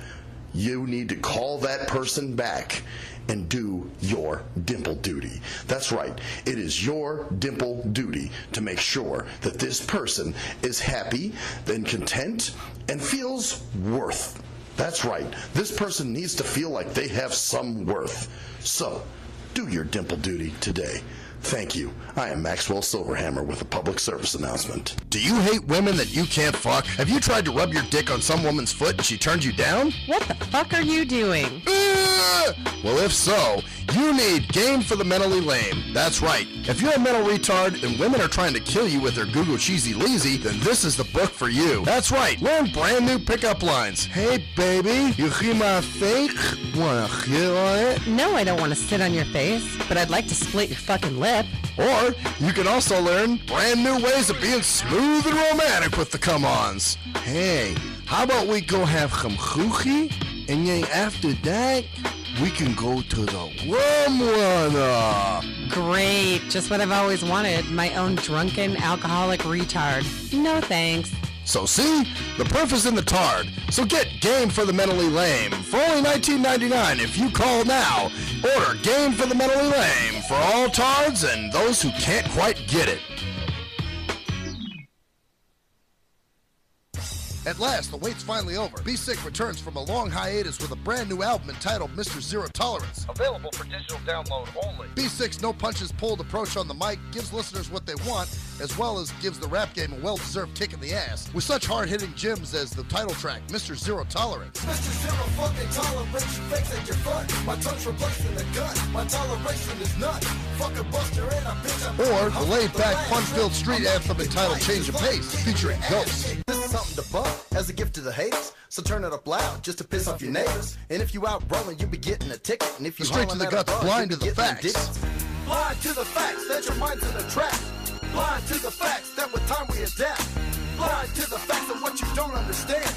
You need to call that person back and do your dimple duty. That's right. It is your dimple duty to make sure that this person is happy and content and feels worth. That's right. This person needs to feel like they have some worth. So, do your dimple duty today. Thank you. I am Maxwell Silverhammer with a public service announcement. Do you hate women that you can't fuck? Have you tried to rub your dick on some woman's foot and she turned you down? What the fuck are you doing? Well, if so, you need Game for the Mentally Lame. That's right. If you're a mental retard and women are trying to kill you with their Google Cheesy Leezy, then this is the book for you. That's right. Learn brand new pickup lines. Hey, baby, you hear my fake? Wanna hit on it? No, I don't want to sit on your face, but I'd like to split your fucking lip. Or you can also learn brand new ways of being smooth and romantic with the come-ons. Hey, how about we go have some choochie, and then after that, we can go to the rum runner. Great, just what I've always wanted, my own drunken alcoholic retard. No thanks. So see, the proof is in the tard. So get Game for the Mentally Lame for only $19.99 if you call now. Order Game for the Mentally Lame for all tards and those who can't quite get it. At last, the wait's finally over. Be Sick returns from a long hiatus with a brand new album entitled Mr. Zero Tolerance. Available for digital download only. Be Sick's no punches pulled approach on the mic gives listeners what they want, as well as gives the rap game a well-deserved kick in the ass. With such hard-hitting gems as the title track, Mr. Zero Tolerance. Mr. Zero fucking tolerance, you fakes at your fun. My tongue's replacing the gun. My toleration is none. Fuck a buster and a bitch. Or the laid-back, fun-filled street anthem entitled Change of Pace, featuring Ghost. This is something to bump as a gift to the haters. So turn it up loud just to piss off your neighbors. And if you out rolling, you'll be getting a ticket. And if you Straight to the guts, blind to the facts. Blind to the facts that your mind's in a trap. Blind to the facts that with time we adapt. Blind to the facts of what you don't understand.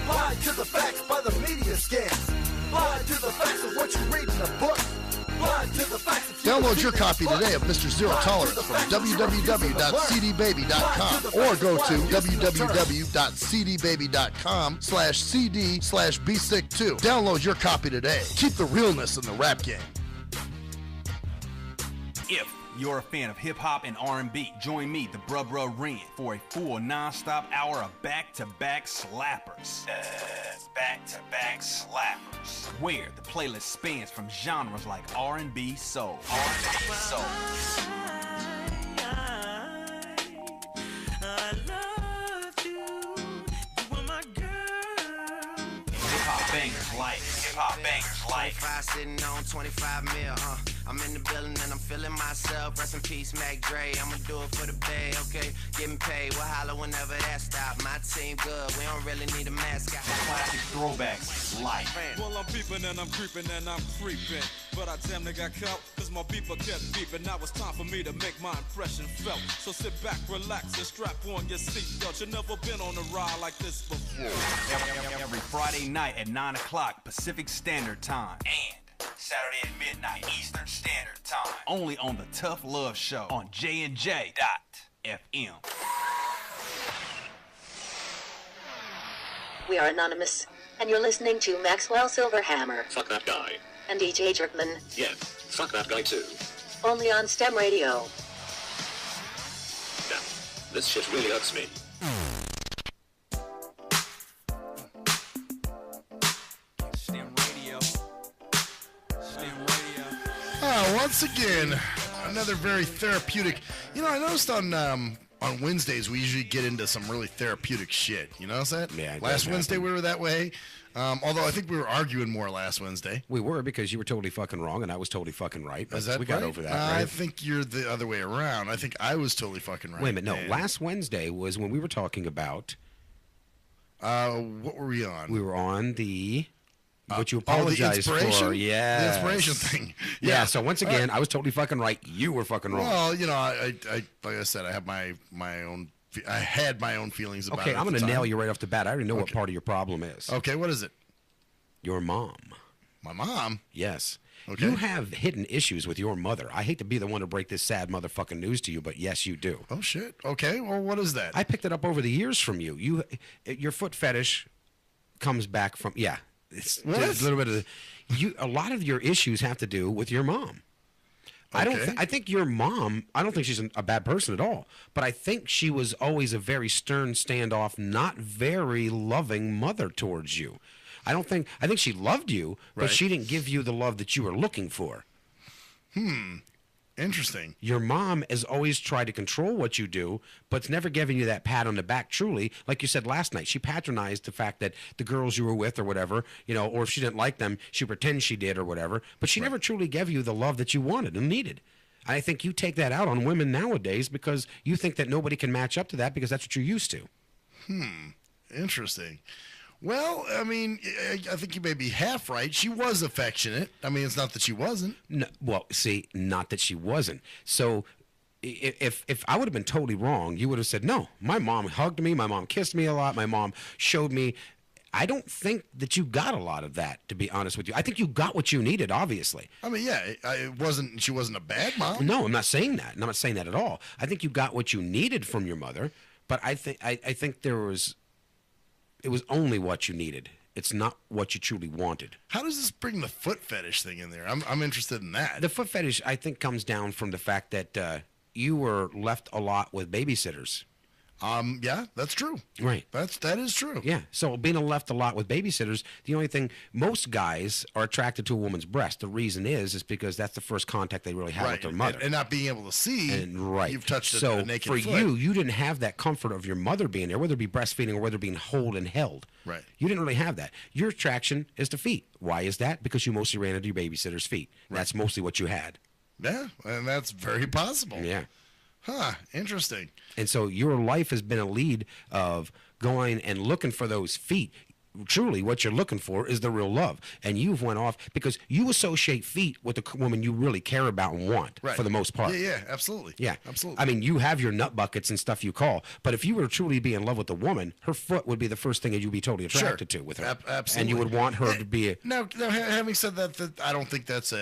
Blind to the facts by the media scams. Blind to the facts of what you read in a book. Blind to the facts of Download your copy today of Mr. Zero Tolerance from www.cdbaby.com or go to www.cdbaby.com/cd/bsick2. Download your copy today. Keep the realness in the rap game. If you're a fan of hip-hop and R&B, join me, the Bruh Ren, for a full non-stop hour of back-to-back slappers. Back-to-back slappers. Where the playlist spans from genres like R&B, soul. R&B, soul. I love you. You are my girl. Hip-hop bangers like. Hip-hop bangers like. 25 sitting on 25 mil, I'm in the building and I'm feeling myself. Rest in peace, Mac Dre. I'ma do it for the pay, okay? Getting paid, we'll holler whenever that stop. My team good, we don't really need a mascot. Classic throwbacks, life. Well, I'm peeping and I'm creeping and I'm creeping. But I damn near got caught, cause my beeper kept beeping. Now it's time for me to make my impression felt. So sit back, relax, and strap on your seatbelt. You've never been on a ride like this before. Every Friday night at 9 o'clock Pacific Standard Time. And Saturday at midnight Eastern Standard Time. Only on the Tough Love Show on JNJ.FM. We are anonymous, and you're listening to Maxwell Silverhammer Fuck that guy. and DJ Jerkman, Yes, fuck that guy too. only on STEM Radio. Damn, this shit really hurts me. STIM Radio. STIM Radio. Once again, another very therapeutic. You know, I noticed on Wednesdays we usually get into some really therapeutic shit. You notice that? Yeah. Last Wednesday we were that way. Although I think we were arguing more last Wednesday. We were, because you were totally fucking wrong and I was totally fucking right. Is that we got right? over that, right? I think you're the other way around. I think I was totally fucking right. Wait a minute. No, last Wednesday was when we were talking about... what were we on? We were on the what you apologized the inspiration? for. Yeah. The inspiration thing. Yeah. So once again, I was totally fucking right. You were fucking wrong. Well, you know, I like I said, I have my own. I had my own feelings about it. Okay, I'm going to nail you right off the bat. I already know what part of your problem is. Okay, what is it? Your mom. My mom? Yes. Okay. You have hidden issues with your mother. I hate to be the one to break this sad motherfucking news to you, but yes, you do. Oh, shit. Okay, well, what is that? I picked it up over the years from you. Your foot fetish comes back from, it's What? just a little bit of, a lot of your issues have to do with your mom. Okay. I think your mom, I don't think she's a bad person at all, but I think she was always a very stern, standoff, not very loving mother towards you. I think she loved you, but Right. she didn't give you the love that you were looking for. Interesting. Your mom has always tried to control what you do, but it's never given you that pat on the back truly. Like you said last night, she patronized the fact that the girls you were with or whatever, or if she didn't like them, she pretends she did or whatever, but she never truly gave you the love that you wanted and needed. I think you take that out on women nowadays because you think that nobody can match up to that because that's what you're used to. Interesting. Well, I mean, I think you may be half right. She was affectionate. I mean, it's not that she wasn't. No, well, see, not that she wasn't. So if I would have been totally wrong, you would have said, no, my mom hugged me, my mom kissed me a lot, my mom showed me. I don't think that you got a lot of that, to be honest with you. I think you got what you needed, obviously. I mean, yeah, she wasn't a bad mom. No, I'm not saying that. I'm not saying that at all. I think you got what you needed from your mother, but I think it was only what you needed. It's not what you truly wanted. How does this bring the foot fetish thing in there? I'm interested in that. The foot fetish, I think, comes down from the fact that you were left a lot with babysitters. Yeah, that's true. Right. That is true. Yeah. So being left a lot with babysitters, the only thing, most guys are attracted to a woman's breast. The reason is because that's the first contact they really have with their mother. And not being able to see, you've touched a naked for foot. you didn't have that comfort of your mother being there, whether it be breastfeeding or whether it being held and held. Right. You didn't really have that. Your attraction is to feet. Why is that? Because you mostly ran into your babysitter's feet. Right. That's mostly what you had. Yeah, and that's very possible. Yeah. Huh, interesting. And so your life has been a lead of going and looking for those feet. Truly, what you're looking for is the real love. And you've went off because you associate feet with the woman you really care about and want, for the most part. Yeah, absolutely. Yeah, absolutely. I mean, you have your nut buckets and stuff you call, but if you were truly be in love with a woman, her foot would be the first thing that you'd be totally attracted to with her. Absolutely. And you would want her to be... Now, having said that, I don't think that's...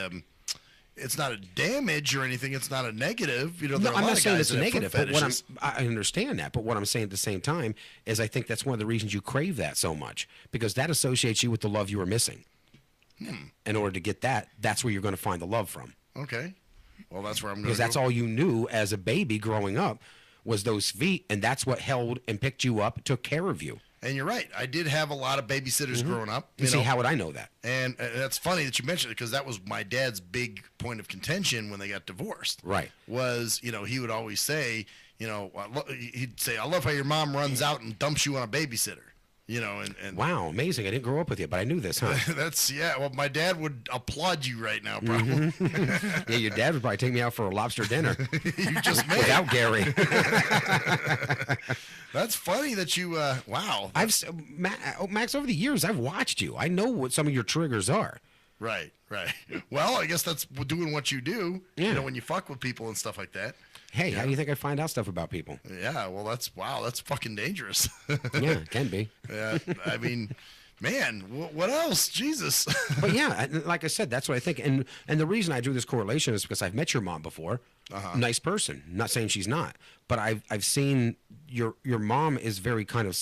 it's not a damage or anything. It's not a negative. You know, No, I'm not saying it's a that have negative. foot But what fetishes. I understand that. But what I'm saying at the same time is I think that's one of the reasons you crave that so much, because that associates you with the love you were missing. In order to get that, that's where you're going to find the love from. Okay. Well, that's where I'm going to Because that's all you knew as a baby growing up was those feet, and that's what held and picked you up, took care of you. And you're right. I did have a lot of babysitters growing up. You see, how would I know that? And that's funny that you mentioned it, because that was my dad's big point of contention when they got divorced. Right. Was, he would always say, he'd say, I love how your mom runs out and dumps you on a babysitter. And wow, amazing. I didn't grow up with you, but I knew this, huh? Well, my dad would applaud you right now, probably. Yeah, your dad would probably take me out for a lobster dinner. You just may. Without Gary. That's funny that you, wow. Max, over the years, I've watched you. I know what some of your triggers are. Right. Well, I guess that's doing what you do, when you fuck with people and stuff like that. Hey, how do you think I find out stuff about people? Yeah, well, that's fucking dangerous. Yeah, it can be. Yeah, I mean, man, what else? Jesus. But yeah, like I said, that's what I think. And the reason I drew this correlation is because I've met your mom before. Nice person. Not saying she's not, but I've seen your mom is very kind of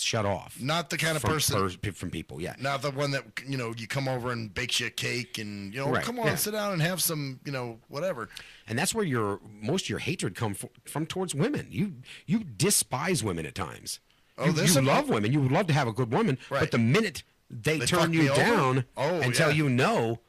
shut off. Not the kind of person from people. Yeah. Not the one that you come over and bakes you a cake and Right, come on, yeah. sit down and have some whatever. And that's where most of your hatred comes from towards women. You despise women at times. Oh, you love women. You would love to have a good woman, but the minute they turn fuck you me over? down and tell you no,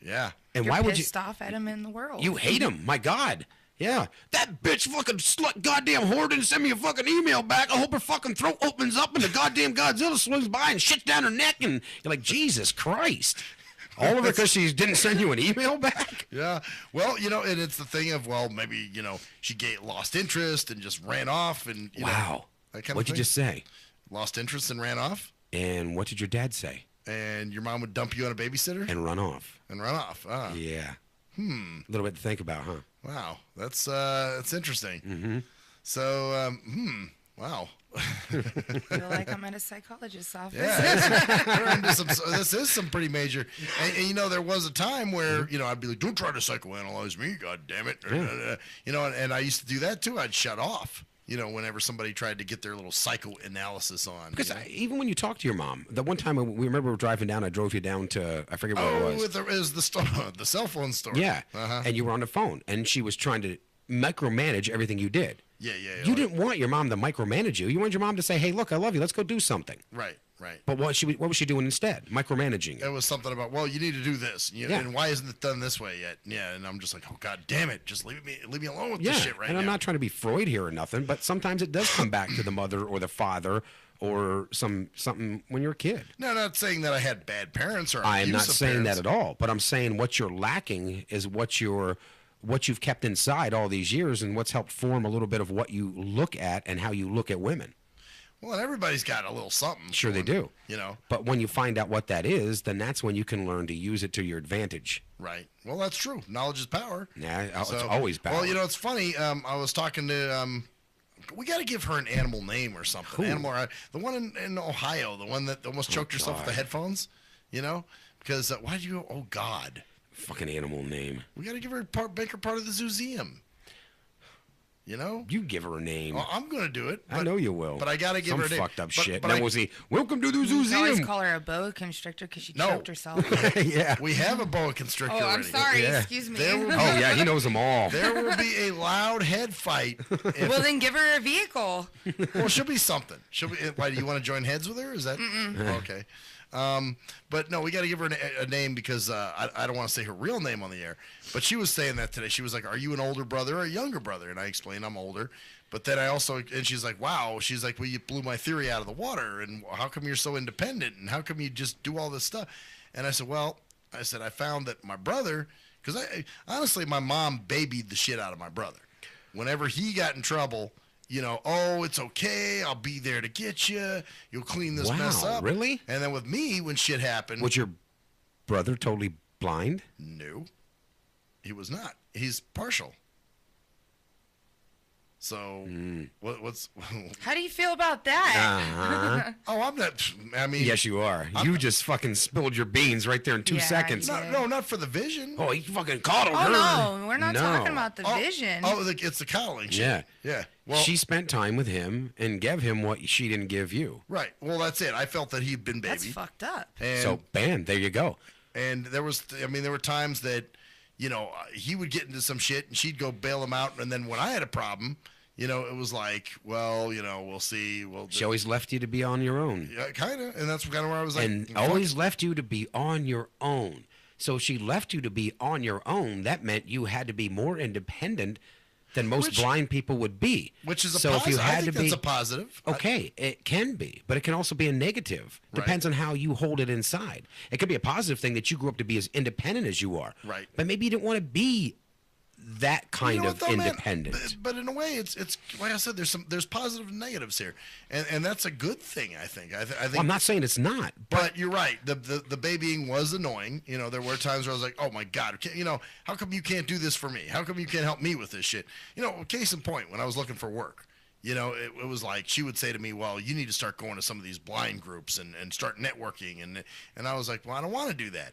and You're why would you? pissed off at him in the world. You hate him. My God. Yeah. That bitch fucking slut goddamn whore didn't send me a fucking email back. I hope her fucking throat opens up and the goddamn Godzilla swings by and shits down her neck. And you're like, Jesus Christ. All of it because she didn't send you an email back? Yeah. Well, and it's the thing of, well, maybe, she lost interest and just ran off. And Wow. that kind What'd of you just say? Lost interest and ran off? And what did your dad say? And your mom would dump you on a babysitter? And run off. Ah. Yeah. A little bit to think about, huh? Wow. That's interesting. Mm-hmm. So, wow. I feel like I'm at a psychologist's office. Yeah, this is some pretty major. And there was a time where, I'd be like, don't try to psychoanalyze me, God damn it. And I used to do that too. I'd shut off, whenever somebody tried to get their little psychoanalysis on. Because even when you talk to your mom, the one time we remember driving down, I drove you down to, I forget where it was. It was the store, the cell phone store. Yeah. Uh-huh. And you were on the phone, and she was trying to micromanage everything you did. Yeah. You didn't want your mom to micromanage you. You wanted your mom to say, hey, look, I love you. Let's go do something. Right. But what was she doing instead? Micromanaging. It was something about, well, you need to do this. And why isn't it done this way yet? Yeah, and I'm just like, oh, God damn it. Just leave me alone with this shit right now. And I'm not trying to be Freud here or nothing, but sometimes it does come back to the mother or the father or something when you're a kid. No, I'm not saying that I had bad parents or I am not saying parents. that at all, but I'm saying what you're lacking is what you've kept inside all these years and what's helped form a little bit of what you look at and how you look at women. Well, everybody's got a little something. Sure they do. But when you find out what that is, then that's when you can learn to use it to your advantage. Right. Well, that's true. Knowledge is power. Yeah, it's always power. Well, it's funny. I was talking to... we got to give her an animal name or something. Who? The one in Ohio, the one that almost choked herself with the headphones, Because why do you... Oh, God. Fucking animal name. We got to give her make her part of the zooseum. You give her a name. Well, I'm going to do it. I know you will. But I got to give her a name. Fucked up shit. Then we'll see. Welcome to the zooseum. You always call her a boa constrictor because she choked herself. Yeah. We have a boa constrictor I'm already. sorry. Yeah. Excuse me. He knows them all. There will be a loud head fight. Well, then give her a vehicle. Well, she'll be something. Why, do you want to join heads with her? Is that... Okay. But no, we got to give her a name because I don't want to say her real name on the air. But she was saying that today. She was like, "Are you an older brother or a younger brother?" And I explained I'm older. But then and she's like, "Wow." She's like, "Well, you blew my theory out of the water. And how come you're so independent? And how come you just do all this stuff?" And I said, "Well," I found that my brother, because honestly, my mom babied the shit out of my brother. Whenever he got in trouble. Oh, it's okay. I'll be there to get you. You'll clean this mess up. Really? And then with me, when shit happened. Was your brother totally blind? No. He was not. He's partial. So, what's... How do you feel about that? Oh, I'm not... I mean... Yes, you are. You just fucking spilled your beans right there in 2 seconds. No, not for the vision. Oh, he fucking coddled her. Oh, no. We're not talking about the vision. Oh, it's the coddling shit. Yeah. Well, she spent time with him and gave him what she didn't give you. Right. Well, that's it. I felt that he'd been babied. That's fucked up. So, bam, there you go. And there were times that, he would get into some shit and she'd go bail him out. And then when I had a problem, it was like, well, we'll see. She always left you to be on your own. Yeah, kind of. And that's kind of where I was like. And always left you to be on your own. So if she left you to be on your own, that meant you had to be more independent than most blind people would be. Which is a positive. I think that's a positive. Okay, it can be, but it can also be a negative. Depends on how you hold it inside. It could be a positive thing that you grew up to be as independent as you are. Right. But maybe you didn't want to be that kind of independent. Man, but in a way, it's like I said, there's positive and negatives here, and that's a good thing. I think. I think. Well, I'm not saying it's not, but you're right. The babying was annoying. There were times where I was like, oh my God, how come you can't do this for me? How come you can't help me with this shit? Case in point, when I was looking for work. It was like she would say to me, well, you need to start going to some of these blind groups and start networking. And I was like, well, I don't want to do that.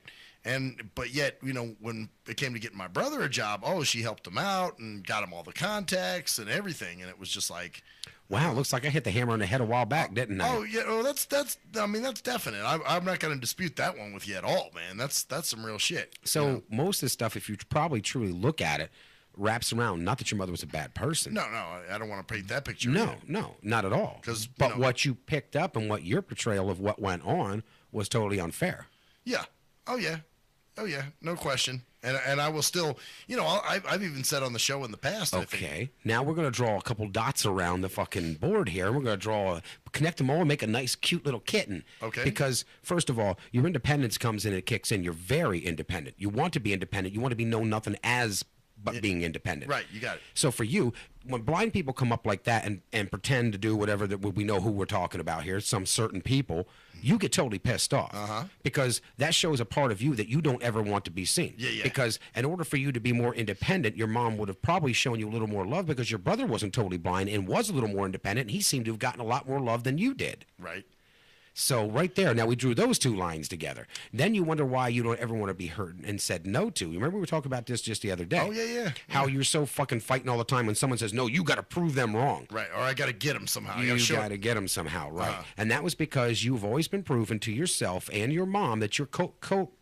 But yet, when it came to getting my brother a job, she helped him out and got him all the contacts and everything. And it was just like, wow, looks like I hit the hammer on the head a while back, didn't I? Oh, yeah. Well, that's definite. I'm not going to dispute that one with you at all, man. That's some real shit. So most of the stuff, if you probably truly look at it, wraps around. Not that your mother was a bad person. No, I don't want to paint that picture. No, not at all. But what you picked up and what your portrayal of what went on was totally unfair. Yeah. Oh yeah. No question. And I will still, I've even said on the show in the past. Okay. Now we're going to draw a couple dots around the fucking board here. And we're going to connect them all and make a nice, cute little kitten. Okay. Because, first of all, your independence comes in and it kicks in. You're very independent. You want to be independent. You want to be know nothing as but being independent. Right, you got it. So for you, when blind people come up like that and pretend to do whatever that we know who we're talking about here, some certain people, you get totally pissed off because that shows a part of you that you don't ever want to be seen. Yeah. Because in order for you to be more independent, your mom would have probably shown you a little more love because your brother wasn't totally blind and was a little more independent. And he seemed to have gotten a lot more love than you did. Right. So right there, now we drew those two lines together. Then you wonder why you don't ever want to be hurt and said no to. You remember we were talking about this just the other day? Oh, yeah. How you're so fucking fighting all the time when someone says, no, you got to prove them wrong. Right, or I got to get them somehow. You got to get them somehow, right. And that was because you've always been proven to yourself and your mom that you're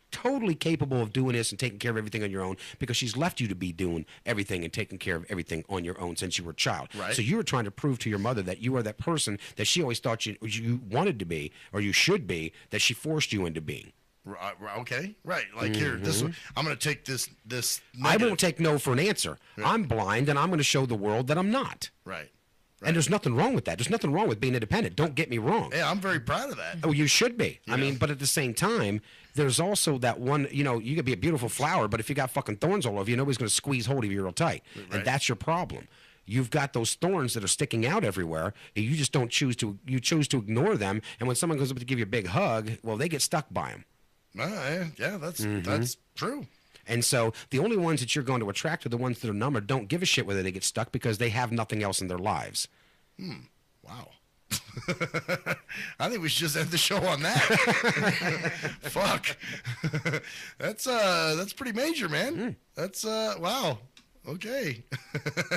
totally capable of doing this and taking care of everything on your own because she's left you to be doing everything and taking care of everything on your own since you were a child. Right. So you were trying to prove to your mother that you are that person that she always thought you wanted to be or you should be, that she forced you into being. Okay, right. Like here, this I'm going to take this I won't take no for an answer. Right. I'm blind and I'm going to show the world that I'm not. Right. And there's nothing wrong with that. There's nothing wrong with being independent. Don't get me wrong. Yeah, I'm very proud of that. Oh, you should be. I mean, but at the same time, there's also that one, you could be a beautiful flower, but if you got fucking thorns all over you, nobody's going to squeeze hold of you real tight. Right. And that's your problem. You've got those thorns that are sticking out everywhere, and you just don't choose to ignore them. And when someone goes up to give you a big hug, well, they get stuck by them. Yeah, that's true. And so the only ones that you're going to attract are the ones that are numb or don't give a shit whether they get stuck because they have nothing else in their lives. Wow. I think we should just end the show on that. Fuck. That's pretty major, man. That's wow. Okay.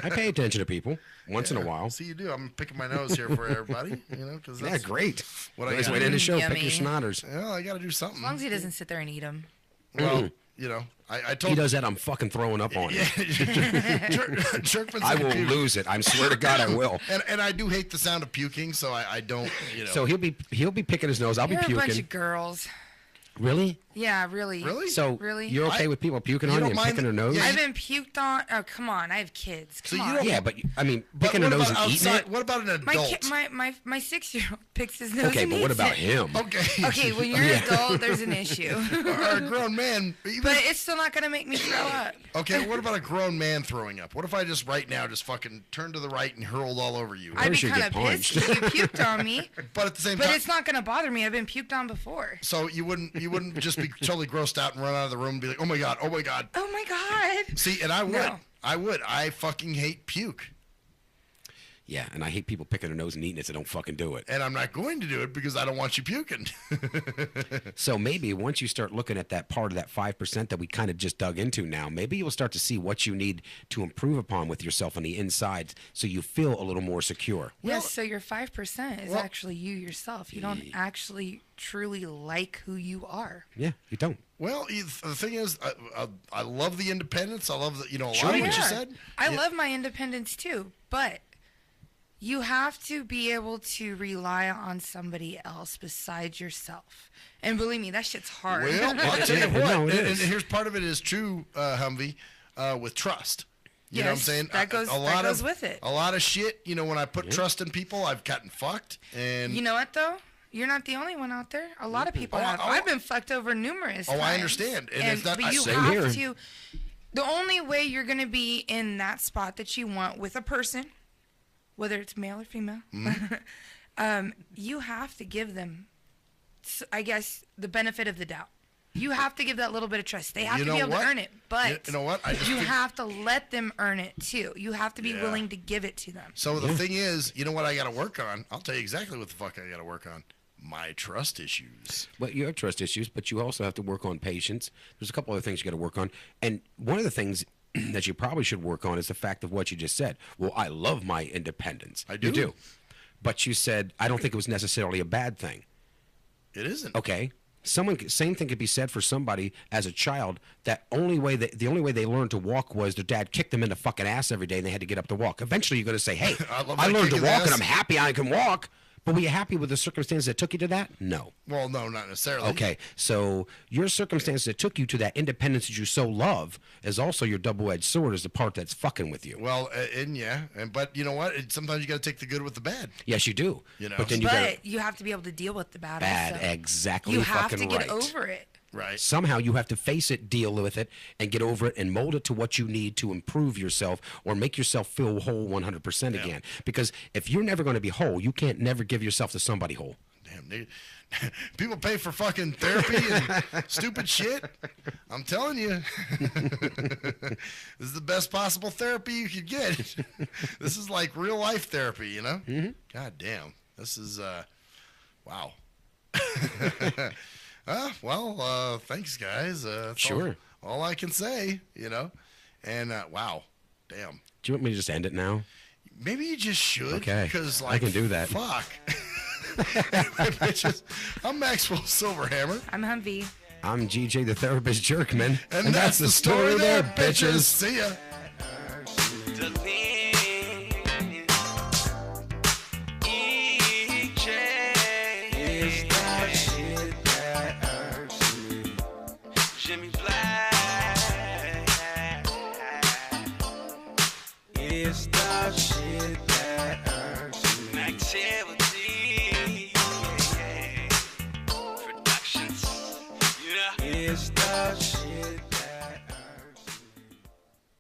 I pay attention to people once in a while. See, you do. I'm picking my nose here for everybody. Because that's great. What nice way to end the show. Pick your snotters. Well, I got to do something. As long as he doesn't sit there and eat them. Well, I told he does that. I'm fucking throwing up on him. Jerkman's I will lose it. I swear to God, I will. And I do hate the sound of puking, so I don't. So he'll be picking his nose. I'll be puking. You're a bunch of girls. Really? Yeah, really. Really? So really? You're okay with people puking on you and picking their nose? I've been puked on. Oh, come on. I have kids. Come on. Yeah, but I mean, picking their nose and eating it? What about an adult? My 6-year-old picks his nose. Okay, and but what eats about it. him? Okay, when you're an adult, there's an issue. Or a grown man. But it's still not going to make me throw up. Okay, what about a grown man throwing up? What if I just right now just fucking turned to the right and hurled all over you? I'd be kind of pissed if you puked on me. But at the same time. But it's not going to bother me. I've been puked on before. So you wouldn't just be totally grossed out and run out of the room and be like, oh my God. Oh my God. See, and I would. No. I fucking hate puke. Yeah, and I hate people picking their nose and eating it, so don't fucking do it. And I'm not going to do it because I don't want you puking. So maybe once you start looking at that part of that 5% that we kind of just dug into now, maybe you'll start to see what you need to improve upon with yourself on the inside so you feel a little more secure. Yes, so your 5% is actually you yourself. You don't actually truly like who you are. Yeah, you don't. Well, the thing is, I love the independence. I love a lot of what you said. I love my independence too, but you have to be able to rely on somebody else besides yourself. And believe me, that shit's hard. Well, I'll tell you what, and here's part of it is true, Humvee, with trust. You know what I'm saying? That goes with it. A lot of shit, when I put trust in people, I've gotten fucked. And you know what, though? You're not the only one out there. A lot of people have. I've been fucked over numerous times. I understand. And it's not but you have to. The only way you're going to be in that spot that you want with a person, whether it's male or female, you have to give them, I guess, the benefit of the doubt. You have to give that little bit of trust. They have to be able to earn it, but you know what? You have to let them earn it too. You have to be willing to give it to them. So the thing is, you know what I got to work on? I'll tell you exactly what the fuck I got to work on. My trust issues. Well, you have trust issues, but you also have to work on patience. There's a couple other things you got to work on. And one of the things that you probably should work on is the fact of what you just said. Well, I love my independence. I do. You do. But you said, I don't think it was necessarily a bad thing. It isn't. Okay. Same thing could be said for somebody as a child that the only way they learned to walk was their dad kicked them in the fucking ass every day and they had to get up to walk. Eventually you're going to say, hey, I learned to walk and I'm happy I can walk. But were you happy with the circumstances that took you to that? No. Well, no, not necessarily. Okay, so your circumstances that took you to that independence that you so love is also your double-edged sword, is the part that's fucking with you. Well, but you know what? Sometimes you got to take the good with the bad. Yes, you do. You know, but then you have to be able to deal with the bad. Bad, also. exactly. You have fucking to get right. over it. Right. Somehow you have to face it, deal with it, and get over it and mold it to what you need to improve yourself or make yourself feel whole 100% again. Because if you're never going to be whole, you can't never give yourself to somebody whole. Damn, dude. People pay for fucking therapy and stupid shit. I'm telling you. This is the best possible therapy you could get. This is like real life therapy, you know? Mm-hmm. God damn. This is, wow. Thanks, guys. That's Sure. All I can say, you know? And, wow. Damn. Do you want me to just end it now? Maybe you just should. Okay. Because, like, I can do that. Fuck. Bitches. I'm Maxwell Silverhammer. I'm Humvee. I'm GJ the Therapist Jerkman. And that's the story there, bitches. See ya. It's the shit that irks me. Activity, Productions, yeah. It's the shit.